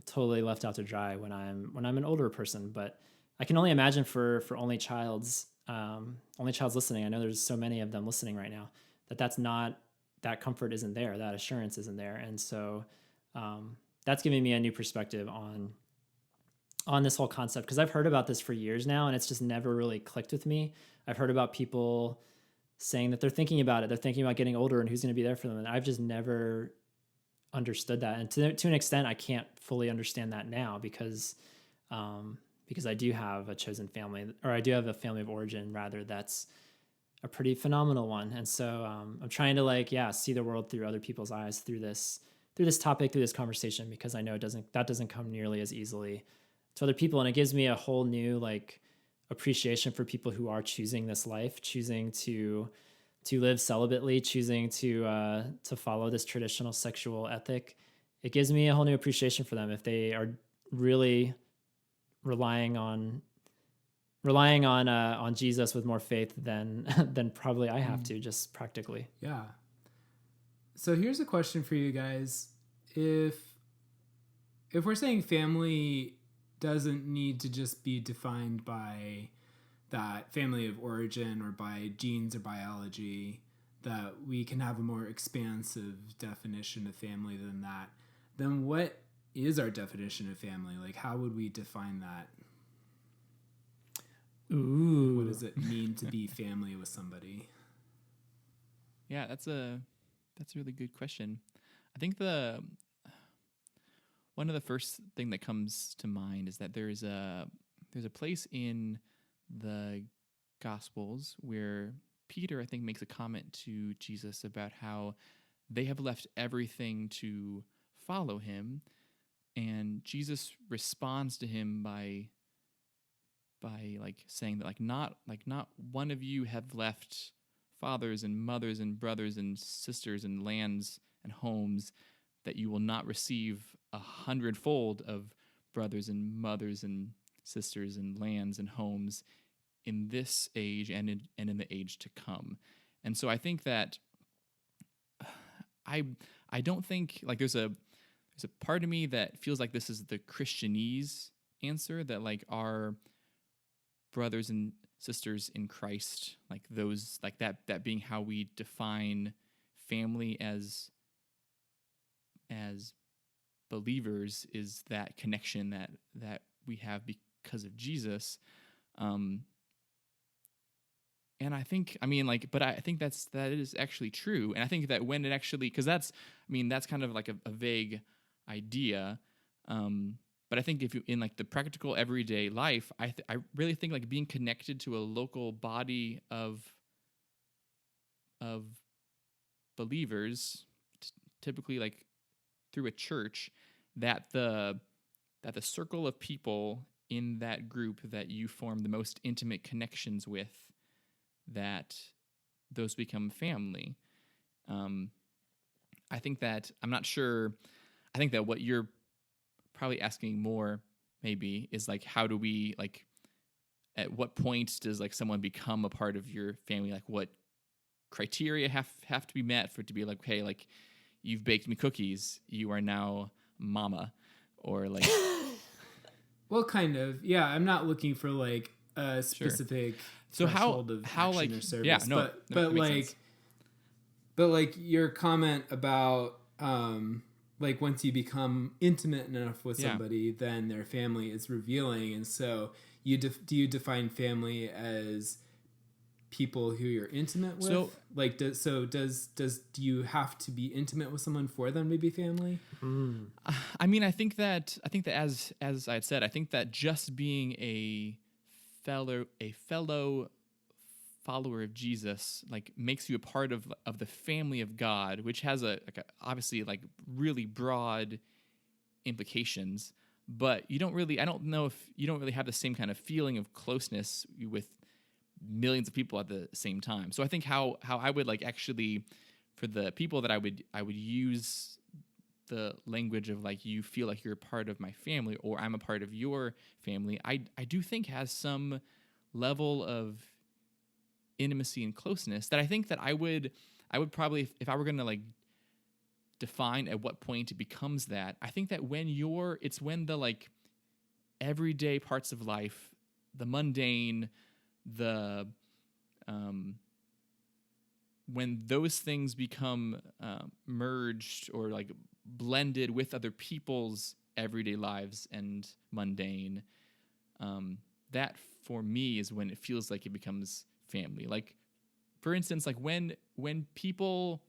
totally left out to dry when I'm an older person. But I can only imagine for only child's listening. I know there's so many of them listening right now that's not, that comfort isn't there, that assurance isn't there, and so that's giving me a new perspective on this whole concept, because I've heard about this for years now and it's just never really clicked with me. I've heard about people saying that they're thinking about it, they're thinking about getting older and who's going to be there for them, and I've just never understood that. And to an extent, I can't fully understand that now because I do have a chosen family, or I do have a family of origin rather, that's a pretty phenomenal one. And so I'm trying to see the world through other people's eyes through this topic, through this conversation, because I know that doesn't come nearly as easily to other people. And it gives me a whole new appreciation for people who are choosing this life, choosing to live celibately, choosing to follow this traditional sexual ethic. It gives me a whole new appreciation for them if they are really relying on Jesus with more faith than probably I have to, just practically. Yeah. So here's a question for you guys. If we're saying family doesn't need to just be defined by that family of origin or by genes or biology, that we can have a more expansive definition of family than that, then what is our definition of family? How would we define that? Ooh. What does it mean to be family with somebody? Yeah, that's a really good question. I think one of the first thing that comes to mind is that there's a place in the Gospels where Peter, I think, makes a comment to Jesus about how they have left everything to follow him, and Jesus responds to him by saying that not one of you have left fathers and mothers and brothers and sisters and lands and homes that you will not receive 100-fold of brothers and mothers and sisters and lands and homes in this age and in the age to come. And so I think that I don't think there's a part of me that feels like this is the Christianese answer, that our brothers and sisters in Christ, that being how we define family as believers, is that connection that we have because of Jesus. And I think, but I think that is actually true. And I think that when it actually, because that's kind of a vague idea. But I think if you, in the practical everyday life, I really think being connected to a local body of believers, typically through a church, that the circle of people in that group that you form the most intimate connections with, that those become family. I think that, I'm not sure, I think that what you're probably asking more maybe is how do we, at what point does someone become a part of your family? What criteria have to be met for it to be hey, you've baked me cookies, you are now mama, or Well, kind of. Yeah, I'm not looking for a specific threshold of action or service. Yeah, no, but your comment about once you become intimate enough with somebody, then their family is revealing. And so do you define family as people who you're intimate with? So do you have to be intimate with someone for them to be family? I think that as I had said, I think that just being a fellow follower of Jesus makes you a part of the family of God, which has obviously really broad implications. But I don't know if you don't really have the same kind of feeling of closeness with millions of people at the same time. So I think how I would actually, for the people that I would use the language of you feel like you're a part of my family, or I'm a part of your family, I do think has some level of intimacy and closeness that I think that I would probably, if I were going to define at what point it becomes that. I think that it's when the like everyday parts of life, the mundane, the when those things become merged or like blended with other people's everyday lives and mundane, that for me is when it feels like it becomes family. Like, for instance, like when people,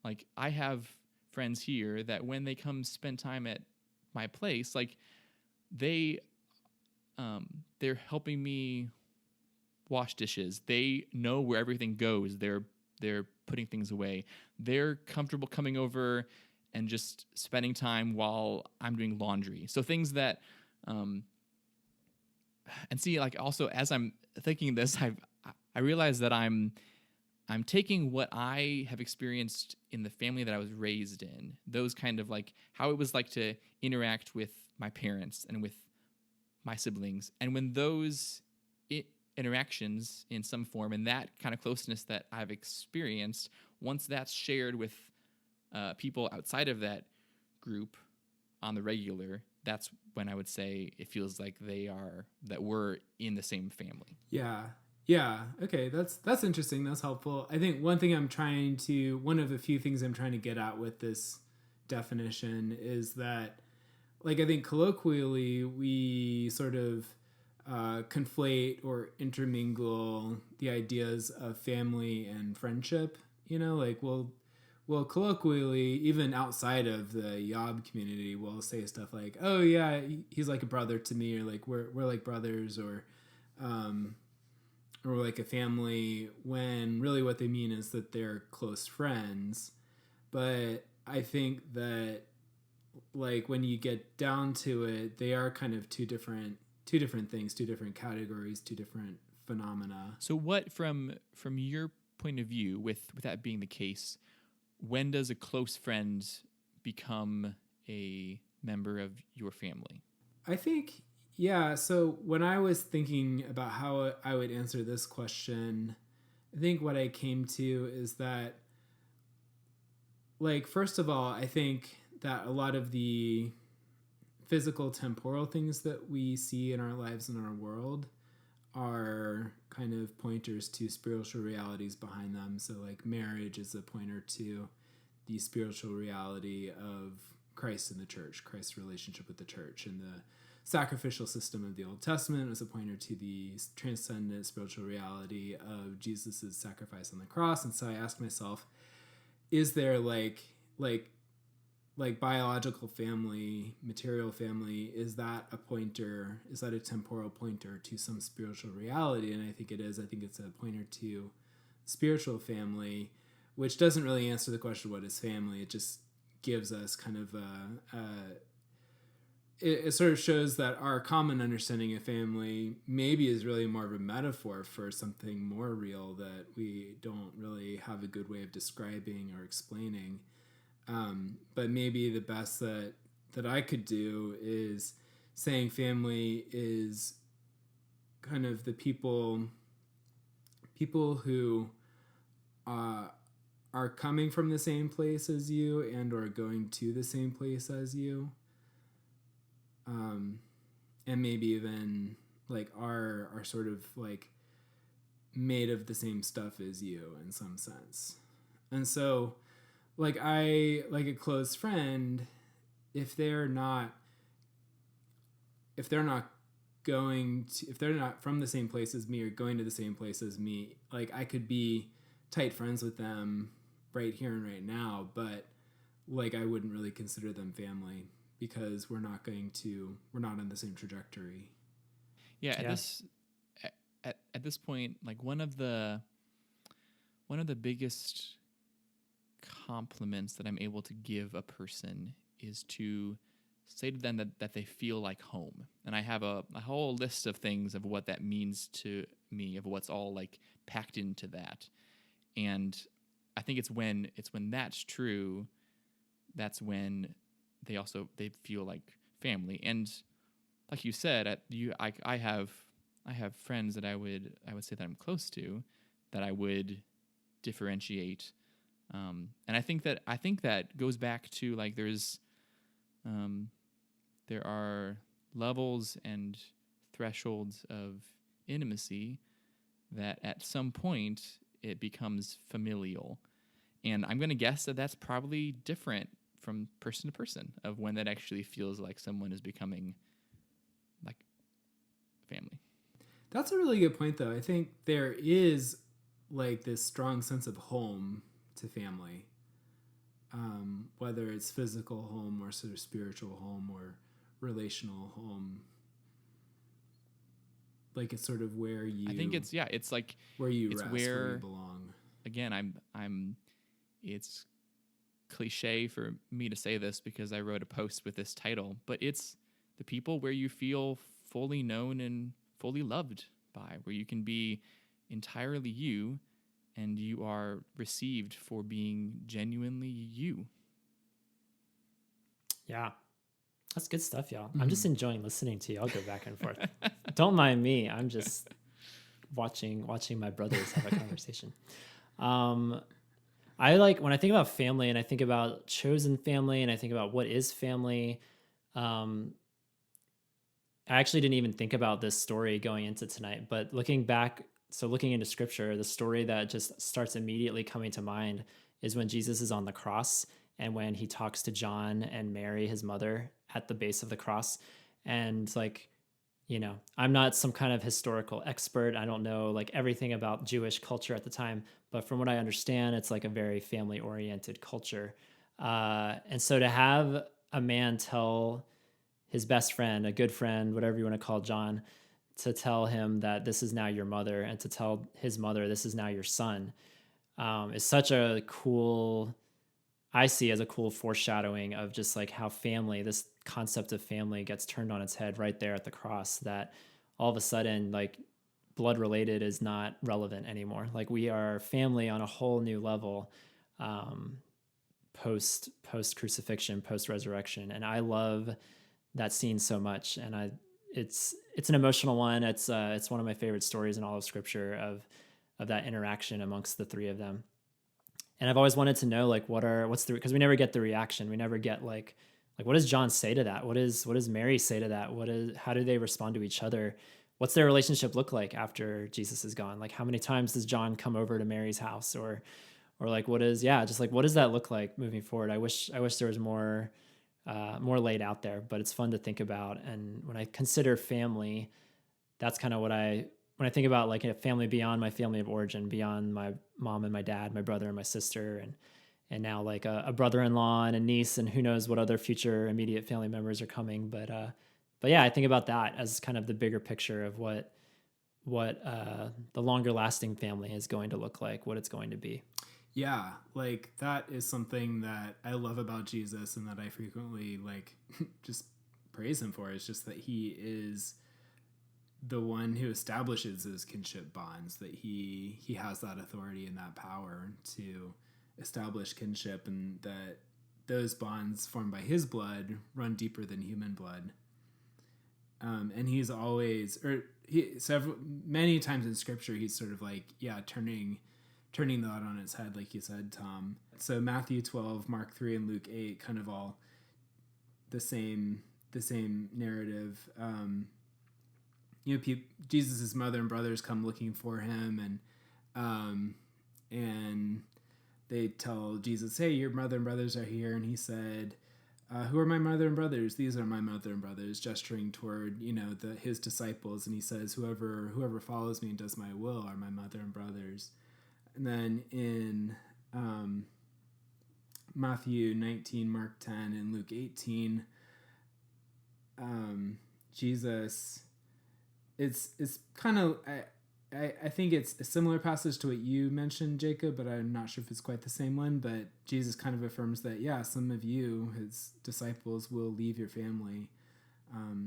like I have friends here that when they come spend time at my place, like they're helping me wash dishes. They know where everything goes. They're putting things away. They're comfortable coming over and just spending time while I'm doing laundry. So things that, and see, like also as I'm thinking this, I realize that I'm taking what I have experienced in the family that I was raised in, those kind of like how it was like to interact with my parents and with my siblings. And when those interactions in some form and that kind of closeness that I've experienced, once that's shared with people outside of that group on the regular, that's when I would say it feels like that we're in the same family. Yeah. Okay. That's interesting. That's helpful. I think one of the few things I'm trying to get at with this definition is that, like, I think colloquially we sort of conflate or intermingle the ideas of family and friendship. Like well, colloquially, even outside of the Yob community, we'll say stuff like, "Oh yeah, he's like a brother to me," or like we're like brothers, or like a family, when really what they mean is that they're close friends. But I think that, like, when you get down to it, they are kind of two different things, two different categories, two different phenomena. So what, from your point of view, with that being the case, when does a close friend become a member of your family? I think, yeah, so when I was thinking about how I would answer this question, I think what I came to is that, like, first of all, I think that a lot of the physical, temporal things that we see in our lives and our world are kind of pointers to spiritual realities behind them. So, like, marriage is a pointer to the spiritual reality of Christ and the church, Christ's relationship with the church. And the sacrificial system of the Old Testament was a pointer to the transcendent spiritual reality of Jesus's sacrifice on the cross. And so I asked myself, is there like biological family, material family, is that a pointer? Is that a temporal pointer to some spiritual reality? And I think it is. I think it's a pointer to spiritual family, which doesn't really answer the question, what is family? It just gives us kind of it sort of shows that our common understanding of family maybe is really more of a metaphor for something more real that we don't really have a good way of describing or explaining. But maybe the best that I could do is saying family is kind of the people who are coming from the same place as you and or going to the same place as you. And maybe even like are sort of like made of the same stuff as you in some sense. And so, like, I like a close friend, if they're not from the same place as me or going to the same place as me, like, I could be tight friends with them right here and right now, but like I wouldn't really consider them family because we're not on the same trajectory. Yeah. At this point, like one of the biggest compliments that I'm able to give a person is to say to them that they feel like home. And I have a whole list of things of what that means to me, of what's all like packed into that. And I think it's when that's true, that's when they feel like family. And like you said, I have friends that I would say that I'm close to, that I would differentiate And I think that goes back to like there are levels and thresholds of intimacy that at some point it becomes familial. And I'm going to guess that that's probably different from person to person of when that actually feels like someone is becoming like family. That's a really good point, though. I think there is like this strong sense of home to family, whether it's physical home or sort of spiritual home or relational home. Like it's sort of where you. I think it's like where you it's rest, where you belong. Again, it's cliche for me to say this because I wrote a post with this title, but it's the people where you feel fully known and fully loved by, where you can be entirely you and you are received for being genuinely you. Yeah. That's good stuff, y'all. I'm just enjoying listening to y'all go back and forth. Don't mind me. I'm just watching my brothers have a conversation. I like when I think about family and I think about chosen family and I think about what is family. I actually didn't even think about this story going into tonight, but looking into scripture, the story that just starts immediately coming to mind is when Jesus is on the cross and when he talks to John and Mary, his mother, at the base of the cross. And like, you know, I'm not some kind of historical expert. I don't know like everything about Jewish culture at the time, but from what I understand, it's like a very family oriented culture. And so to have a man tell his best friend, a good friend, whatever you want to call John, to tell him that this is now your mother and to tell his mother, this is now your son, is such a cool, I see as a cool foreshadowing of just like how family, this concept of family gets turned on its head right there at the cross, that all of a sudden like blood related is not relevant anymore. Like we are family on a whole new level, post crucifixion, post resurrection. And I love that scene so much. And it's an emotional one. It's one of my favorite stories in all of scripture of that interaction amongst the three of them. And I've always wanted to know like because we never get the reaction. We never get like what does John say to that? What does Mary say to that? How do they respond to each other? What's their relationship look like after Jesus is gone? Like how many times does John come over to Mary's house or like what does that look like moving forward? I wish there was more laid out there, but it's fun to think about. And when I consider family, that's kind of when I think about like a family beyond my family of origin, beyond my mom and my dad, my brother and my sister, and now like a brother-in-law and a niece, and who knows what other future immediate family members are coming. But yeah, I think about that as kind of the bigger picture of what the longer lasting family is going to look like, what it's going to be. Yeah, like that is something that I love about Jesus and that I frequently like just praise him for. It's just that he is the one who establishes those kinship bonds, that he has that authority and that power to establish kinship, and that those bonds formed by his blood run deeper than human blood. And he's always, many times in scripture, he's sort of like, turning that on its head, like you said, Tom. So Matthew 12, Mark 3, and Luke 8, kind of all the same narrative. Jesus' mother and brothers come looking for him, and they tell Jesus, "Hey, your mother and brothers are here." And he said, "Who are my mother and brothers?" "These are my mother and brothers," gesturing toward his disciples. And he says, "Whoever follows me and does my will are my mother and brothers." And then in Matthew 19, Mark 10, and Luke 18, Jesus, it's kind of, I think it's a similar passage to what you mentioned, Jacob, but I'm not sure if it's quite the same one. But Jesus kind of affirms that, some of you, his disciples, will leave your family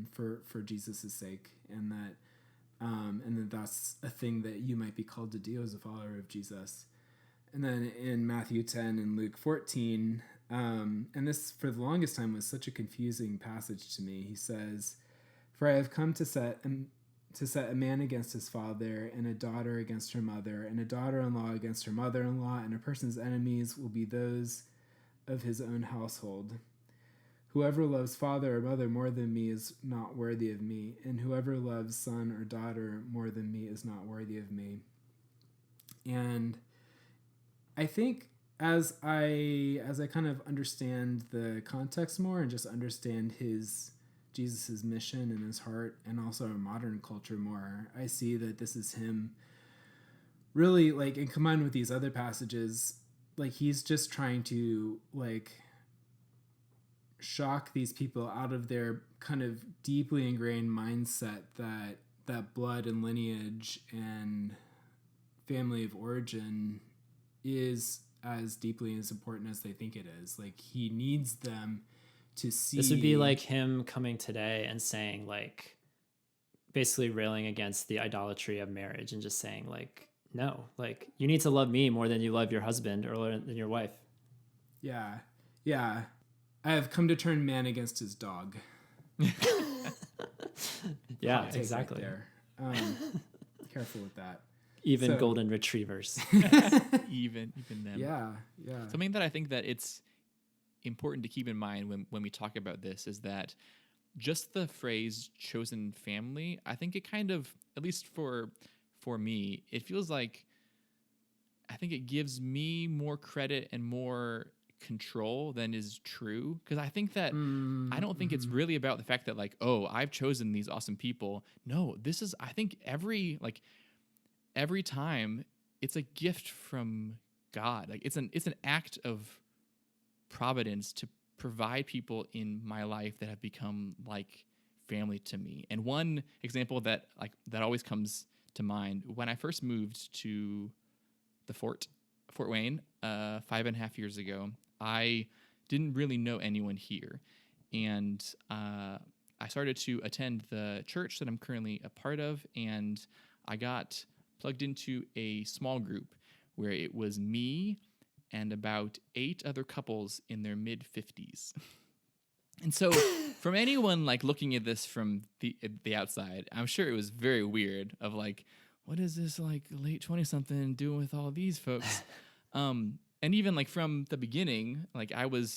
for Jesus' sake, and that that's a thing that you might be called to do as a follower of Jesus. And then in Matthew 10 and Luke 14, and this for the longest time was such a confusing passage to me. He says, "For I have come to set to set a man against his father, and a daughter against her mother, and a daughter-in-law against her mother-in-law, and a person's enemies will be those of his own household. Whoever loves father or mother more than me is not worthy of me, and whoever loves son or daughter more than me is not worthy of me. And I think as I kind of understand the context more and just understand Jesus's mission and his heart, and also our modern culture more, I see that this is him really, like, and combined with these other passages, like, he's just trying to, like, shock these people out of their kind of deeply ingrained mindset that blood and lineage and family of origin is as deeply as important as they think it is. Like, he needs them to see. This would be like him coming today and saying, like, basically railing against the idolatry of marriage and just saying, like, no, like, you need to love me more than you love your husband or than your wife. Yeah. I have come to turn man against his dog. Yeah, exactly. Right there. Careful with that. Even golden retrievers. even them. Yeah. Something that I think that it's important to keep in mind when we talk about this is that just the phrase chosen family, I think it kind of, at least for me, it feels like, I think it gives me more credit and more control than is true. Because I think that I don't think it's really about the fact that, like, oh, I've chosen these awesome people. No, this is, I think every time it's a gift from God. Like, it's an act of providence to provide people in my life that have become like family to me. And one example that always comes to mind, when I first moved to the Fort Wayne 5.5 years ago, I didn't really know anyone here, and I started to attend the church that I'm currently a part of, and I got plugged into a small group where it was me and about 8 other couples in their mid-50s. And so from anyone, like, looking at this from the outside, I'm sure it was very weird of, like, what is this, like, late 20-something doing with all these folks? And even, like, from the beginning, like, I wasn't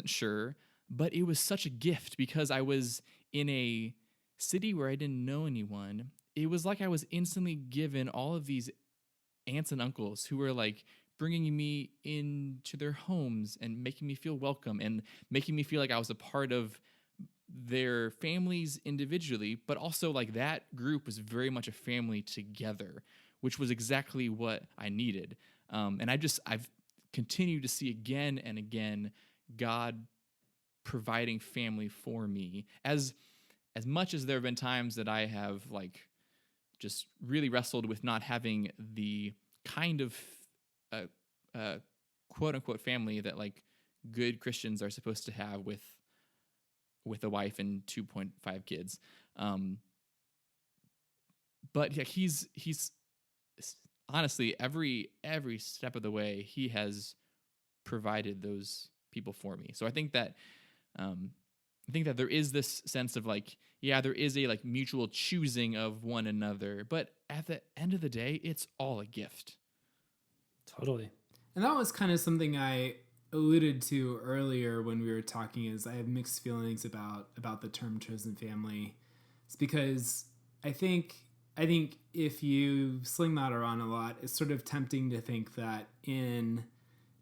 sure, but it was such a gift because I was in a city where I didn't know anyone. It was like I was instantly given all of these aunts and uncles who were, like, bringing me into their homes and making me feel welcome and making me feel like I was a part of their families individually, but also, like, that group was very much a family together, which was exactly what I needed. And I've continued to see again and again God providing family for me. As much as there have been times that I have, like, just really wrestled with not having the kind of quote unquote family that, like, good Christians are supposed to have with a wife and 2.5 kids. But yeah, he's honestly every step of the way he has provided those people for me. So I think that there is this sense of, like, yeah, there is a, like, mutual choosing of one another, but at the end of the day, it's all a gift. Totally. And that was kind of something I alluded to earlier when we were talking, is I have mixed feelings about the term chosen family. It's because I think if you sling that around a lot, it's sort of tempting to think that in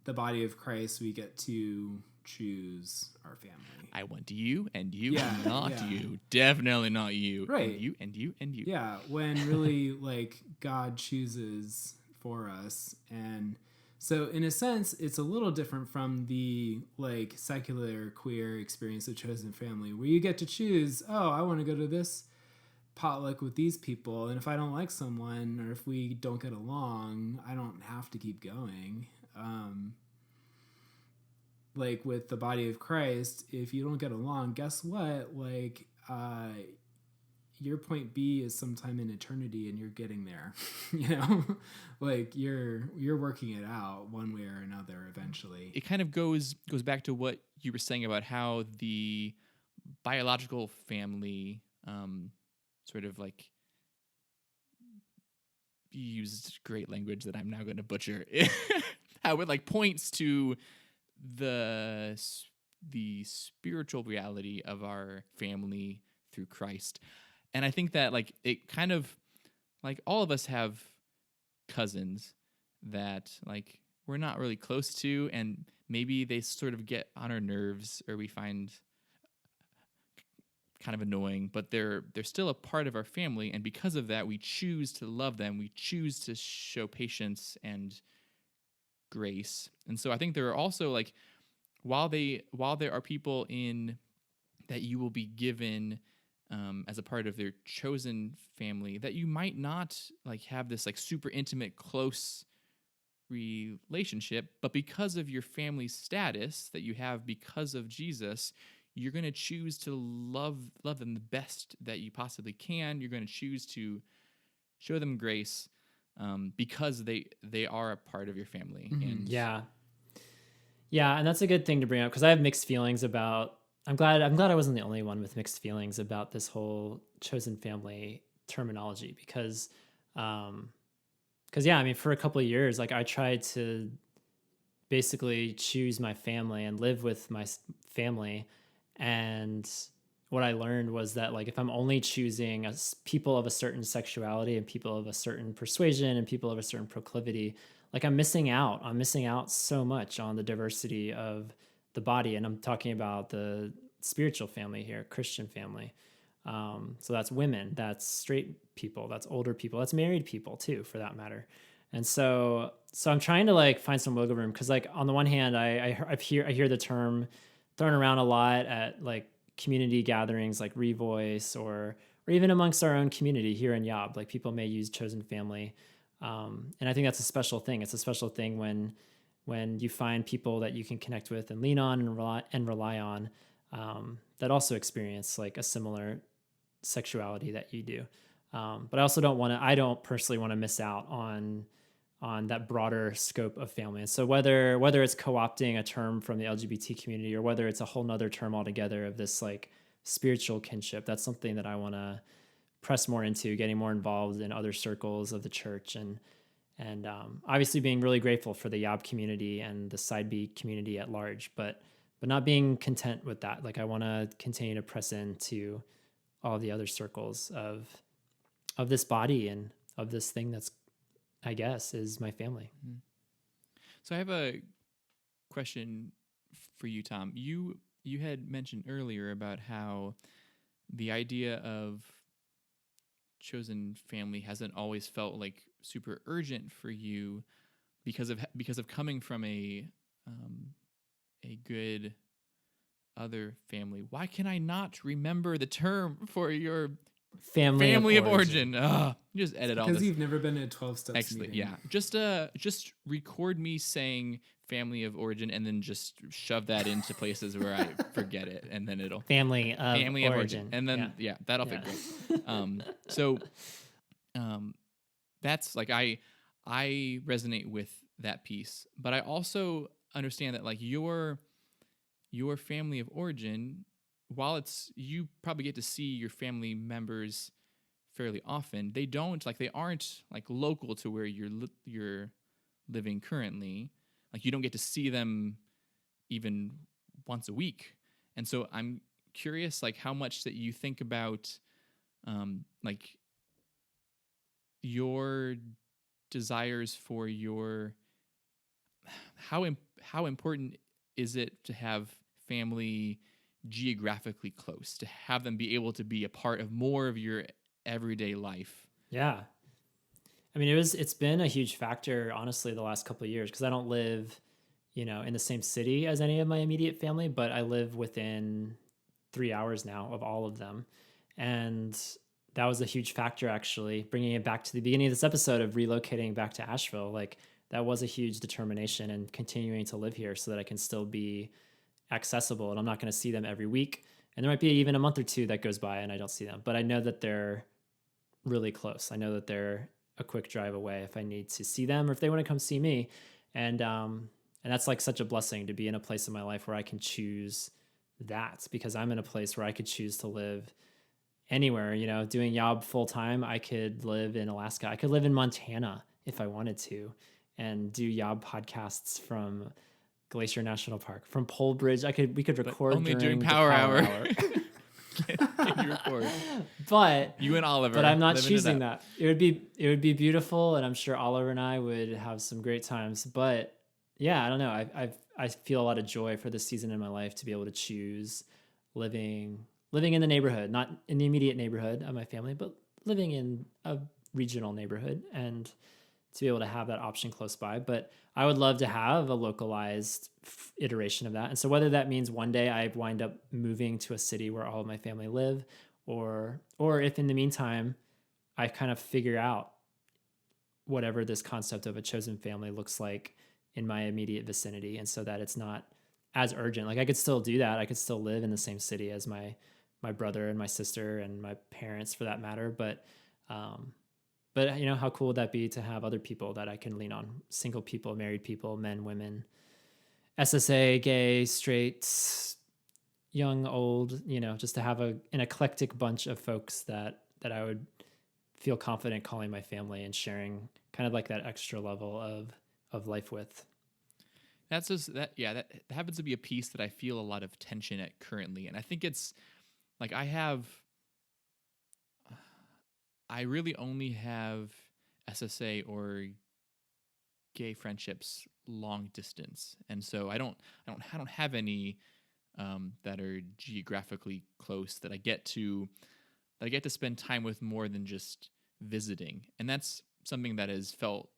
the body of Christ we get to choose our family. I want you and you, Yeah, not yeah. you. Definitely not you. Right. And you and you and you. Yeah, when really, like, God chooses for us. And so in a sense, it's a little different from the, like, secular queer experience of chosen family, where you get to choose, oh, I want to go to this potluck with these people, and if I don't like someone or if we don't get along, I don't have to keep going. Like, with the body of Christ, if you don't get along, guess what? Like, your point B is sometime in eternity, and you're getting there. You know, like, you're working it out one way or another eventually. It kind of goes back to what you were saying about how the biological family sort of like used great language that I'm now going to butcher. How it like points to the spiritual reality of our family through Christ. And I think that like it kind of like all of us have cousins that like we're not really close to, and maybe they sort of get on our nerves or we find kind of annoying, but they're still a part of our family, and because of that we choose to love them, we choose to show patience and grace. And so I think there are also like while there are people in that you will be given as a part of their chosen family that you might not like have this like super intimate close relationship, but because of your family status that you have because of Jesus, you're going to choose to love them the best that you possibly can. You're going to choose to show them grace because they are a part of your family. And Yeah, and that's a good thing to bring up because I have mixed feelings about. I'm glad I wasn't the only one with mixed feelings about this whole chosen family terminology because yeah, I mean, for a couple of years, like I tried to basically choose my family and live with my family, and what I learned was that like if I'm only choosing people of a certain sexuality and people of a certain persuasion and people of a certain proclivity, like I'm missing out. I'm missing out so much on the diversity of the body, and I'm talking about the spiritual family here, Christian family. So that's women, that's straight people, that's older people, that's married people too, for that matter. And so I'm trying to like find some wiggle room because like on the one hand, I hear the term thrown around a lot at like community gatherings like Revoice or even amongst our own community here in Yob. Like people may use chosen family, and I think that's a special thing. It's a special thing when you find people that you can connect with and lean on and rely on that also experience like a similar sexuality that you do. But I also I don't personally want to miss out on that broader scope of family. And so whether it's co-opting a term from the LGBT community or whether it's a whole nother term altogether of this like spiritual kinship, that's something that I want to press more into, getting more involved in other circles of the church and obviously being really grateful for the Yob community and the Side B community at large, but not being content with that. Like I want to continue to press into all the other circles of this body and of this thing that's, I guess, is my family. So I have a question for you, Tom. You had mentioned earlier about how the idea of chosen family hasn't always felt like super urgent for you because of coming from a good other family. Why can I not remember the term for your family of origin? Just edit all this. Because you've never been to a 12 steps Excellent. meeting. Yeah. Just record me saying family of origin and then just shove that into places where I forget it, and then it'll Family of origin. and then that'll fit great. So that's like I resonate with that piece, but I also understand that like your family of origin, while you probably get to see your family members fairly often, they aren't like local to where you're living currently. Like you don't get to see them even once a week. And so I'm curious like how much that you think about like your desires for how important is it to have family geographically close, to have them be able to be a part of more of your everyday life? Yeah. I mean, it's been a huge factor, honestly, the last couple of years, because I don't live, in the same city as any of my immediate family, but I live within 3 hours now of all of them. And that was a huge factor, actually, bringing it back to the beginning of this episode of relocating back to Asheville. Like that was a huge determination and continuing to live here so that I can still be accessible, and I'm not going to see them every week. And there might be even a month or two that goes by and I don't see them, but I know that they're really close. I know that they're a quick drive away if I need to see them or if they want to come see me. And that's like such a blessing to be in a place in my life where I can choose that, because I'm in a place where I could choose to live anywhere, doing Yob full time. I could live in Alaska. I could live in Montana if I wanted to and do Yob podcasts from Glacier National Park, from Pole Bridge. We could record only during the Power Hour. Can you record. But you and Oliver. But I'm not living choosing that. It would be beautiful, and I'm sure Oliver and I would have some great times. But yeah, I don't know. I feel a lot of joy for this season in my life to be able to choose living in the neighborhood, not in the immediate neighborhood of my family, but living in a regional neighborhood, and to be able to have that option close by. But I would love to have a localized iteration of that. And so whether that means one day I wind up moving to a city where all of my family live, or if in the meantime I kind of figure out whatever this concept of a chosen family looks like in my immediate vicinity, and so that it's not as urgent. Like I could still do that. I could still live in the same city as my brother and my sister and my parents for that matter. But how cool would that be to have other people that I can lean on? Single people, married people, men, women, SSA, gay, straight, young, old, just to have an eclectic bunch of folks that I would feel confident calling my family and sharing kind of like that extra level of life with. That's just that happens to be a piece that I feel a lot of tension at currently. And I think it's like I really only have SSA or gay friendships long distance, and so I don't have any that are geographically close that I get to spend time with more than just visiting, and that's something that has felt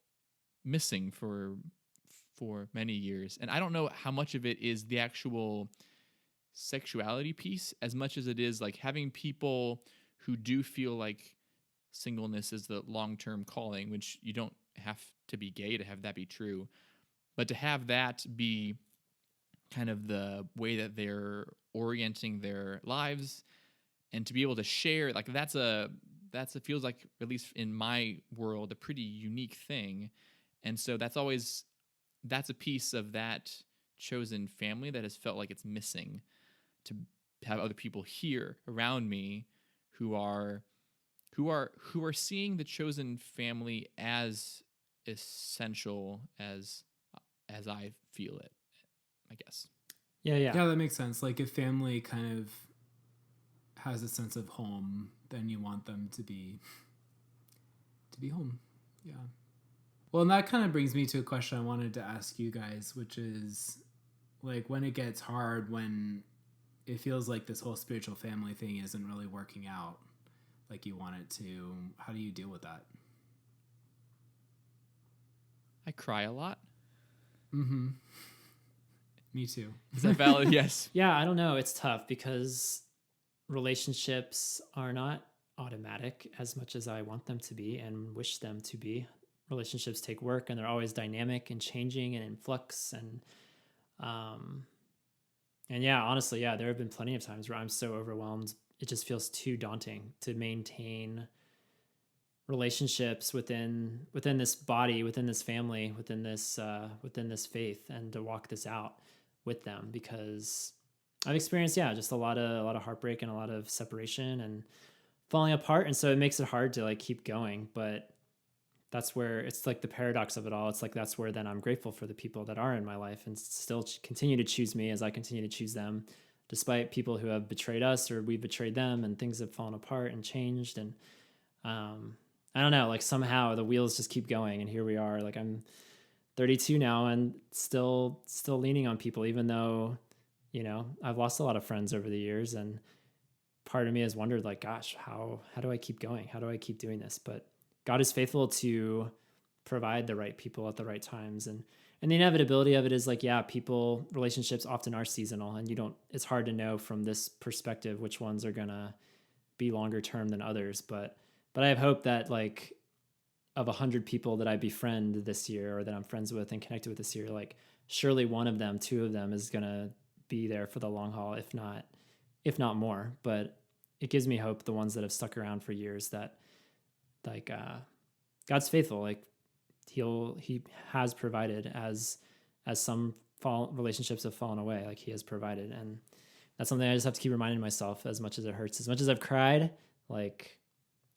missing for many years. And I don't know how much of it is the actual sexuality piece as much as it is like having people who do feel like singleness is the long-term calling, which you don't have to be gay to have that be true, but to have that be kind of the way that they're orienting their lives, and to be able to share, like that's a feels like, at least in my world, a pretty unique thing. And so that's a piece of that chosen family that has felt like it's missing, to have other people here around me who are seeing the chosen family as essential as I feel it, I guess. Yeah, that makes sense. Like if family kind of has a sense of home, then you want them to be home. Yeah. Well, and that kind of brings me to a question I wanted to ask you guys, which is like when it gets hard, when it feels like this whole spiritual family thing isn't really working out like you want it to, how do you deal with that? I cry a lot. Mm-hmm. Me too. Is that valid? Yes. Yeah, I don't know. It's tough because relationships are not automatic as much as I want them to be and wish them to be. Relationships take work, and they're always dynamic and changing and in flux. And yeah, honestly, there have been plenty of times where I'm so overwhelmed, it just feels too daunting to maintain relationships within this body, within this family, within this faith, and to walk this out with them, because I've experienced just a lot of heartbreak and a lot of separation and falling apart, and so it makes it hard to like keep going. But that's where it's like the paradox of it all. It's like that's where then I'm grateful for the people that are in my life and still continue to choose me as I continue to choose them, despite people who have betrayed us or we've betrayed them, and things have fallen apart and changed. And I don't know, like somehow the wheels just keep going, and here we are. Like I'm 32 now and still leaning on people, even though, I've lost a lot of friends over the years, and part of me has wondered, like, gosh, how do I keep going? How do I keep doing this? But God is faithful to provide the right people at the right times. And the inevitability of it is like, relationships often are seasonal, and it's hard to know from this perspective which ones are gonna be longer term than others. But I have hope that like of 100 people that I befriend this year, or that I'm friends with and connected with this year, like surely one of them, two of them is gonna be there for the long haul, if not more. But it gives me hope, the ones that have stuck around for years, that like God's faithful. Like he has provided as some relationships have fallen away, like he has provided. And that's something I just have to keep reminding myself, as much as it hurts, as much as I've cried, like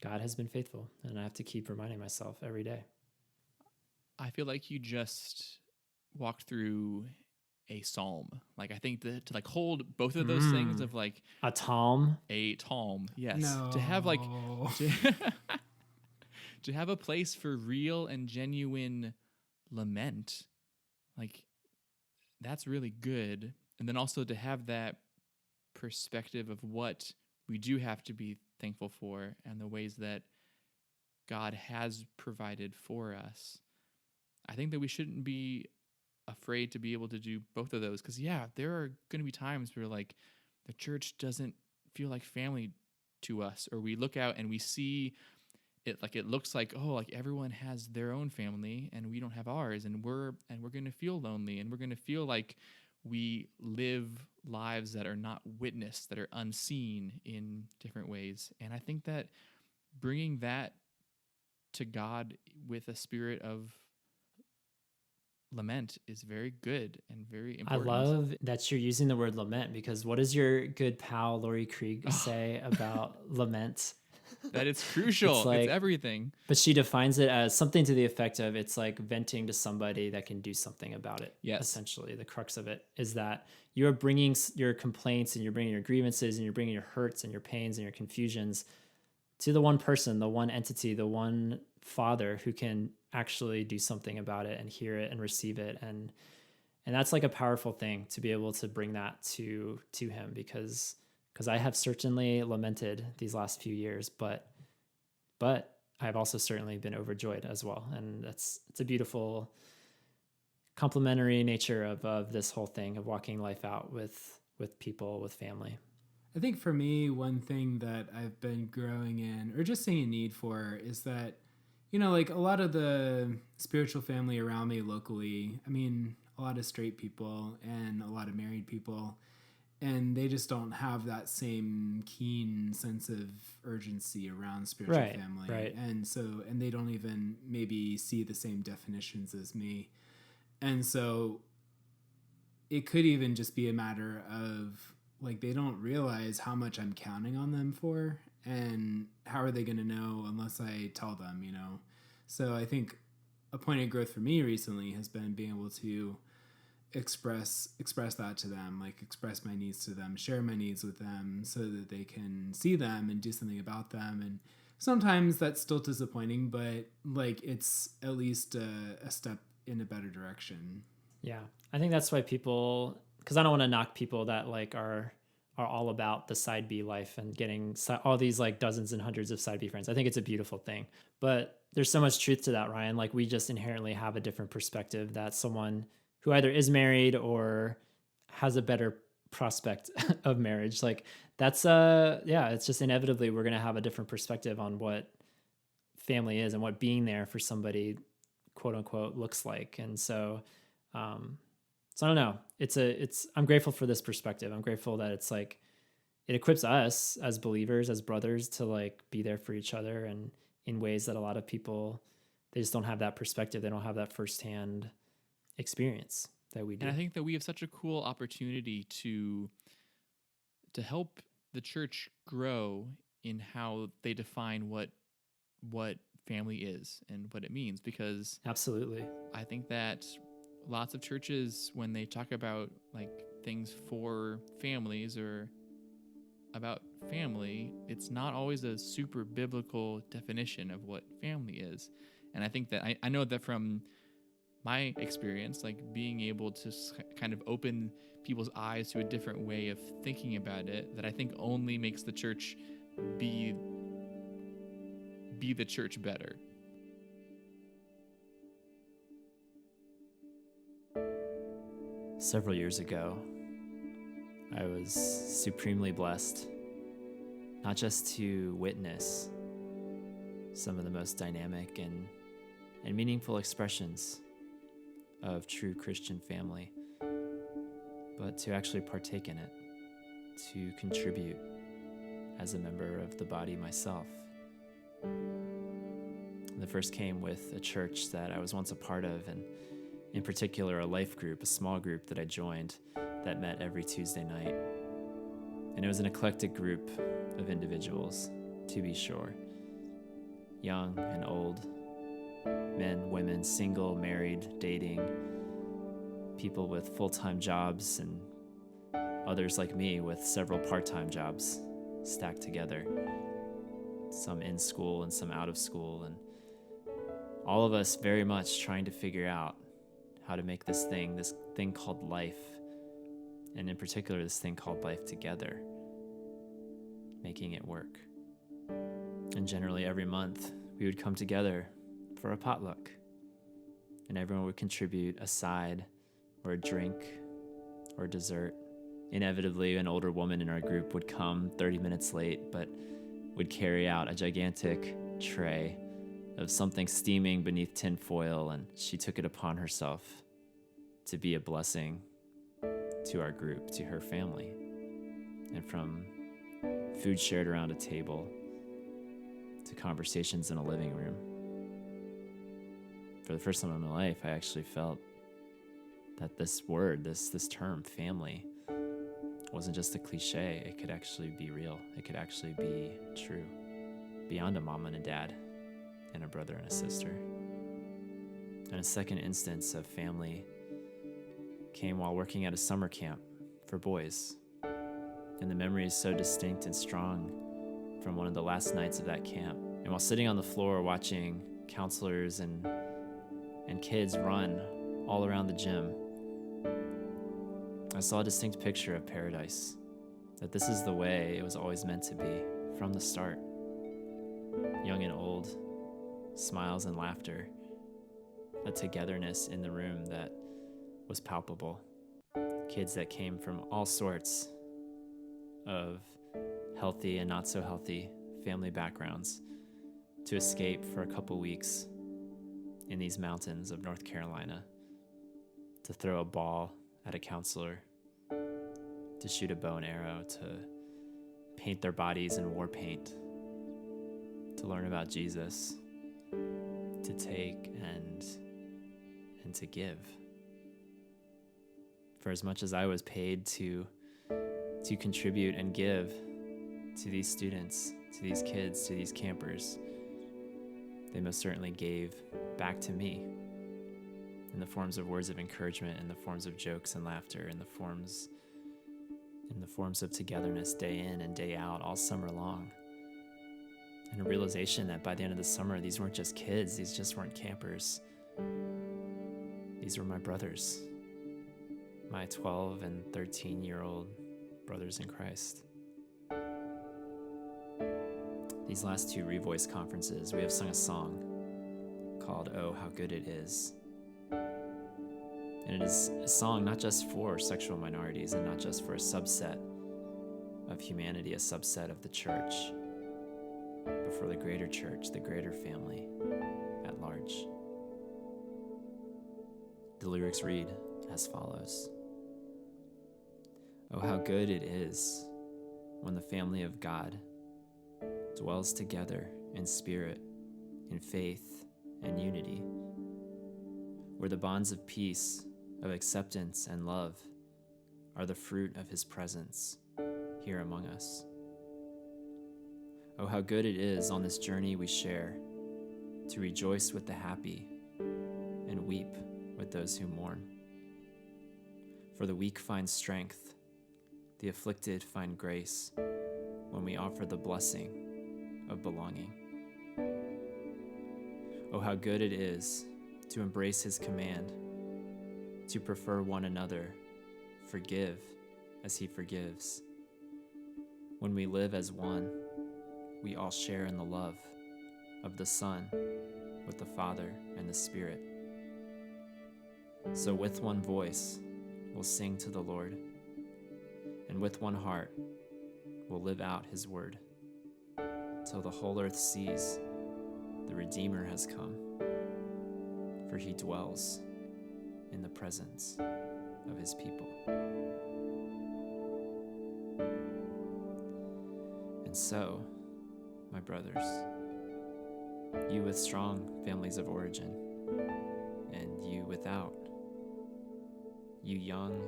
God has been faithful, and I have to keep reminding myself every day. I feel like you just walked through a psalm. Like I think that to like hold both of those things of like A psalm. a psalm, yes, No. to have like to, to have a place for real and genuine lament, like that's really good. And then also to have that perspective of what we do have to be thankful for and the ways that God has provided for us. I think that we shouldn't be afraid to be able to do both of those, because there are going to be times where like the church doesn't feel like family to us, or we look out and we see it like it looks like, oh, like everyone has their own family and we don't have ours, and we're going to feel lonely, and we're going to feel like we live lives that are not witnessed, that are unseen in different ways. And I think that bringing that to God with a spirit of lament is very good and very important. I love that you're using the word lament, because what does your good pal Lori Krieg say about lament? That it's crucial. It's everything. But she defines it as something to the effect of it's like venting to somebody that can do something about it. Yes. Essentially, the crux of it is that you're bringing your complaints and you're bringing your grievances and you're bringing your hurts and your pains and your confusions to the one person, the one entity, the one Father who can actually do something about it and hear it and receive it. And that's like a powerful thing to be able to bring that to him, because I have certainly lamented these last few years, but I've also certainly been overjoyed as well. And it's a beautiful complementary nature of this whole thing of walking life out with people, with family. I think for me, one thing that I've been growing in, or just seeing a need for, is that, like a lot of the spiritual family around me locally, I mean, a lot of straight people and a lot of married people, and they just don't have that same keen sense of urgency around spiritual family. Right. And they don't even maybe see the same definitions as me. And so it could even just be a matter of like, they don't realize how much I'm counting on them for, and how are they going to know unless I tell them, So I think a point of growth for me recently has been being able to express that to them, like express my needs to them, share my needs with them so that they can see them and do something about them. And sometimes that's still disappointing, but like it's at least a step in a better direction. Yeah. I think that's why people, because I don't want to knock people that like are all about the side B life and getting all these like dozens and hundreds of side B friends. I think it's a beautiful thing, but there's so much truth to that, Ryan. Like we just inherently have a different perspective that someone who either is married or has a better prospect of marriage, like that's it's just inevitably we're going to have a different perspective on what family is and what being there for somebody, quote unquote, looks like. And so I don't know. I'm grateful for this perspective. I'm grateful that it's like, it equips us as believers, as brothers, to like be there for each other, and in ways that a lot of people, they just don't have that perspective. They don't have that firsthand experience that we do. And I think that we have such a cool opportunity to help the church grow in how they define what family is and what it means, because Absolutely. I think that lots of churches, when they talk about like things for families or about family, it's not always a super biblical definition of what family is. And I think that I know that from my experience, like being able to kind of open people's eyes to a different way of thinking about it, that I think only makes the church be the church better. Several years ago, I was supremely blessed, not just to witness some of the most dynamic and meaningful expressions of true Christian family, but to actually partake in it, to contribute as a member of the body myself. The first came with a church that I was once a part of, and in particular a life group, a small group that I joined that met every Tuesday night. And it was an eclectic group of individuals. to be sure. Young and old, men, women, single, married, dating, people with full-time jobs, and others like me with several part-time jobs stacked together, some in school and some out of school, and all of us very much trying to figure out how to make this thing called life, and in particular this thing called life together, making it work. And generally every month we would come together for a potluck, and everyone would contribute a side or a drink or dessert. Inevitably, an older woman in our group would come 30 minutes late, but would carry out a gigantic tray of something steaming beneath tin foil, and she took it upon herself to be a blessing to our group, to her family. And from food shared around a table to conversations in a living room, for the first time in my life, I actually felt that this word, this term, family, wasn't just a cliche. It could actually be real. It could actually be true, beyond a mom and a dad and a brother and a sister. And a second instance of family came while working at a summer camp for boys. And the memory is so distinct and strong from one of the last nights of that camp. And while sitting on the floor watching counselors and kids run all around the gym, I saw a distinct picture of paradise, that this is the way it was always meant to be from the start. Young and old, smiles and laughter, a togetherness in the room that was palpable. Kids that came from all sorts of healthy and not so healthy family backgrounds to escape for a couple weeks in these mountains of North Carolina, to throw a ball at a counselor, to shoot a bow and arrow, to paint their bodies in war paint, to learn about Jesus, to take and to give. For as much as I was paid to contribute and give to these students, to these kids, to these campers, they most certainly gave back to me in the forms of words of encouragement, in the forms of jokes and laughter, in the forms of togetherness day in and day out all summer long. And a realization that by the end of the summer, these weren't just kids, these just weren't campers. These were my brothers, my 12 and 13-year-old brothers in Christ. These last two Revoice conferences, we have sung a song called "Oh, How Good It Is." And it is a song not just for sexual minorities and not just for a subset of humanity, a subset of the church, but for the greater church, the greater family at large. The lyrics read as follows. Oh, how good it is when the family of God dwells together in spirit, in faith, and unity, where the bonds of peace, of acceptance and love are the fruit of his presence here among us. Oh, how good it is on this journey we share to rejoice with the happy and weep with those who mourn. For the weak find strength, the afflicted find grace when we offer the blessing of belonging. Oh, how good it is to embrace his command, to prefer one another, forgive as he forgives. When we live as one, we all share in the love of the Son with the Father and the Spirit. So with one voice, we'll sing to the Lord, and with one heart, we'll live out his word, till the whole earth sees the Redeemer has come, for he dwells in the presence of his people. And so, my brothers, you with strong families of origin, and you without, you young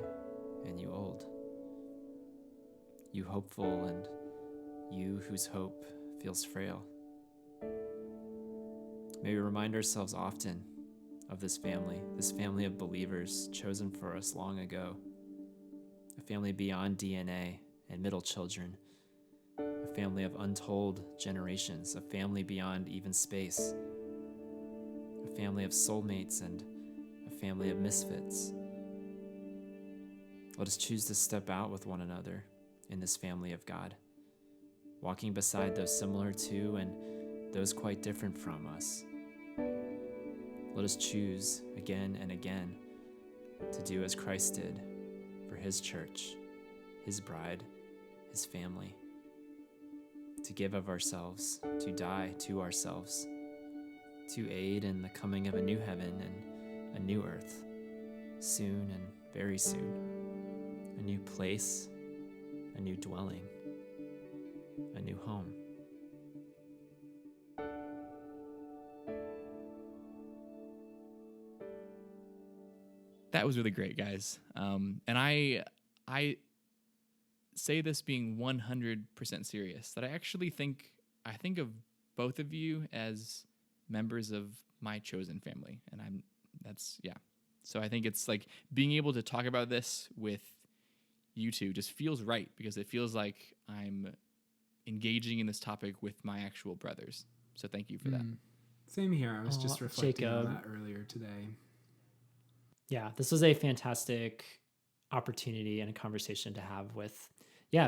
and you old, you hopeful and you whose hope feels frail. May we remind ourselves often of this family of believers chosen for us long ago, a family beyond DNA and middle children, a family of untold generations, a family beyond even space, a family of soulmates and a family of misfits. Let us choose to step out with one another in this family of God, walking beside those similar to and those quite different from us. Let us choose again and again to do as Christ did for his church, his bride, his family, to give of ourselves, to die to ourselves, to aid in the coming of a new heaven and a new earth, soon and very soon, a new place, a new dwelling, a new home. That was really great, guys. And I say this being 100% serious, that I think of both of you as members of my chosen family. And So I think it's like being able to talk about this with you two just feels right, because it feels like I'm engaging in this topic with my actual brothers. So thank you for that. Same here. I was just reflecting on Jacob. that earlier today. Yeah, this was a fantastic opportunity and a conversation to have with,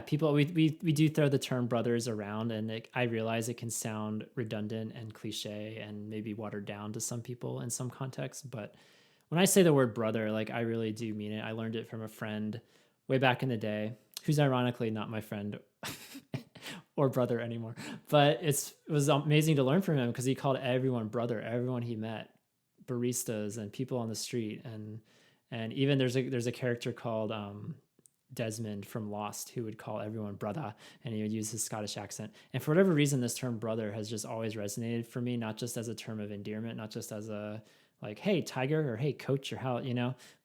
people. We do throw the term brothers around, and I realize it can sound redundant and cliche and maybe watered down to some people in some contexts. But when I say the word brother, like, I really do mean it. I learned it from a friend way back in the day, who's ironically not my friend or brother anymore. But it was amazing to learn from him, because he called everyone brother, everyone he met, baristas and people on the street, and even there's a character called Desmond from Lost who would call everyone brother, and he would use his Scottish accent. And for whatever reason, this term brother has just always resonated for me, not just as a term of endearment, not just as a like, hey tiger, or hey coach, or how,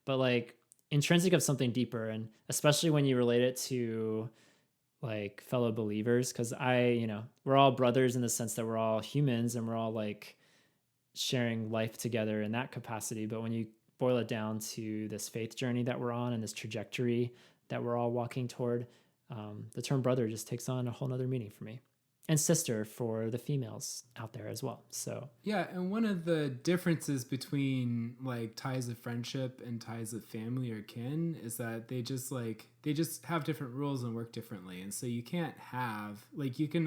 but like intrinsic of something deeper. And especially when you relate it to like fellow believers, because we're all brothers in the sense that we're all humans and we're all like sharing life together in that capacity. But when you boil it down to this faith journey that we're on and this trajectory that we're all walking toward, the term brother just takes on a whole nother meaning for me, and sister for the females out there as well. So yeah, and one of the differences between like ties of friendship and ties of family or kin is that they just have different rules and work differently. And so you can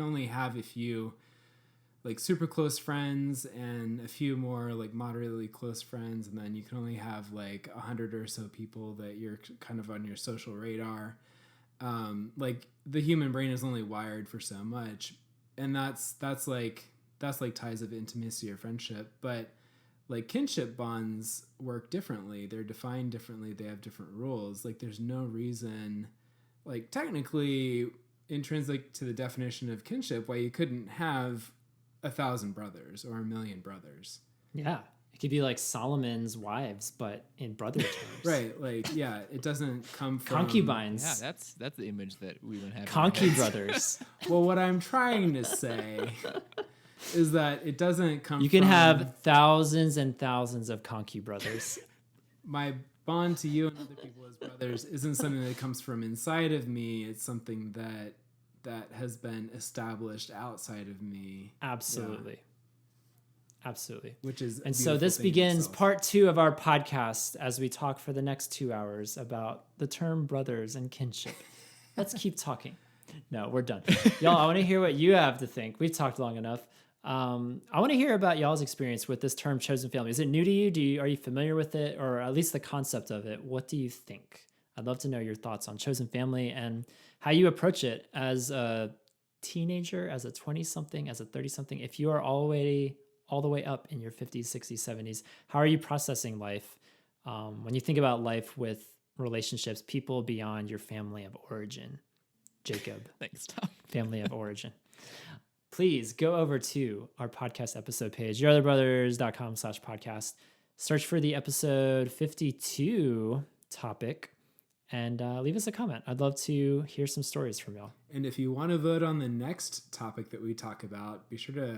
only have a few like super close friends and a few more like moderately close friends, and then you can only have like 100 or so people that you're kind of on your social radar. Like the human brain is only wired for so much, and that's like ties of intimacy or friendship. But like kinship bonds work differently. They're defined differently. They have different rules. Like there's no reason, like technically intrinsic to the definition of kinship, why you couldn't have 1,000 brothers or 1,000,000 brothers. Yeah, it could be like Solomon's wives, but in brother terms. Right, like it doesn't come from concubines. Yeah, that's the image that we would have. Conky brothers. Well, what I'm trying to say is that it doesn't come. You can from have thousands and thousands of conky brothers. My bond to you and other people as brothers isn't something that comes from inside of me. It's something that has been established outside of me. Absolutely. Yeah. Absolutely. Which is and so this begins part 2 of our podcast as we talk for the next 2 hours about the term brothers and kinship. Let's keep talking. No, we're done. Y'all, I want to hear what you have to think. We've talked long enough. I want to hear about y'all's experience with this term chosen family. Is it new to you? Are you familiar with it, or at least the concept of it? What do you think? I'd love to know your thoughts on chosen family and how you approach it as a teenager, as a 20-something, as a 30-something. If you are all the way up in your 50s, 60s, 70s, how are you processing life? When you think about life with relationships, people beyond your family of origin. Jacob. Thanks, Tom. Family of origin. Please go over to our podcast episode page, yourotherbrothers.com/podcast. Search for the episode 52 topic and leave us a comment. I'd love to hear some stories from y'all. And if you want to vote on the next topic that we talk about, be sure to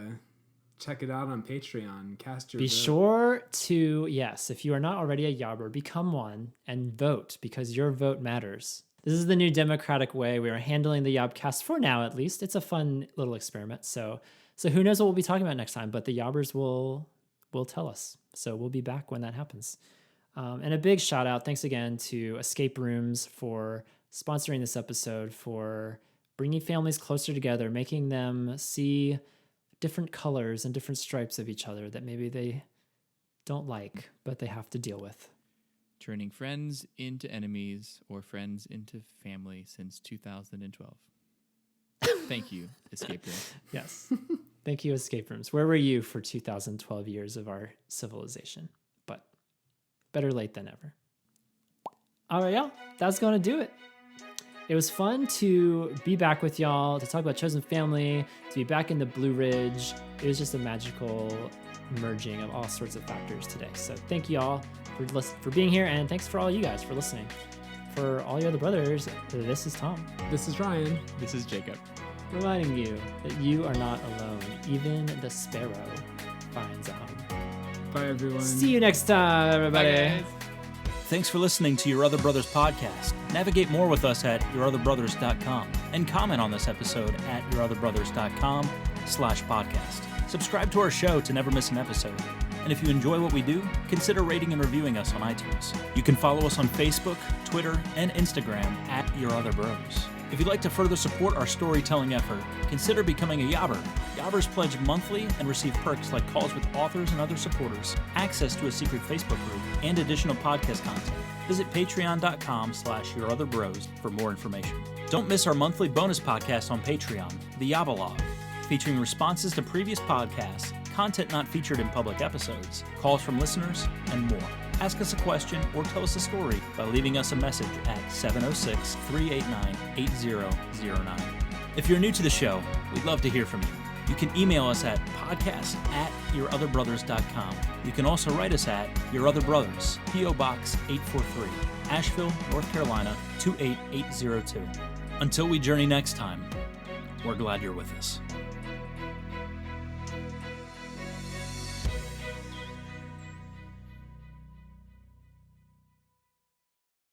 check it out on Patreon. Cast your Be vote. sure to, yes, if you are not already a Yobber, become one and vote, because your vote matters. This is the new democratic way we are handling the YOBcast for now, at least. It's a fun little experiment. So who knows what we'll be talking about next time, but the Yobbers will tell us. So we'll be back when that happens. And a big shout out, thanks again to Escape Rooms for sponsoring this episode, for bringing families closer together, making them see different colors and different stripes of each other that maybe they don't like, but they have to deal with. Turning friends into enemies or friends into family since 2012. Thank you, Escape Rooms. Yes. Thank you, Escape Rooms. Where were you for 2012 years of our civilization? But better late than never. All right, y'all. That's going to do it. It was fun to be back with y'all, to talk about Chosen Family, to be back in the Blue Ridge. It was just a magical merging of all sorts of factors today. So thank you all for being here, and thanks for all you guys for listening. For all your other brothers, this is Tom. This is Ryan. This is Jacob. Reminding you that you are not alone. Even the sparrow finds a home. Bye, everyone. See you next time, everybody. Bye, guys. Thanks for listening to Your Other Brothers podcast. Navigate more with us at yourotherbrothers.com and comment on this episode at yourotherbrothers.com/podcast. Subscribe to our show to never miss an episode. And if you enjoy what we do, consider rating and reviewing us on iTunes. You can follow us on Facebook, Twitter, and Instagram at Your Other Bros. If you'd like to further support our storytelling effort, consider becoming a Yobber. Yobbers pledge monthly and receive perks like calls with authors and other supporters, access to a secret Facebook group, and additional podcast content. Visit patreon.com/yourotherbros for more information. Don't miss our monthly bonus podcast on Patreon, The Yobbalog, featuring responses to previous podcasts, content not featured in public episodes, calls from listeners, and more. Ask us a question or tell us a story by leaving us a message at 706-389-8009. If you're new to the show, we'd love to hear from you. You can email us at podcast@yourotherbrothers.com. You can also write us at Your Other Brothers, P.O. Box 843, Asheville, North Carolina 28802. Until we journey next time, we're glad you're with us.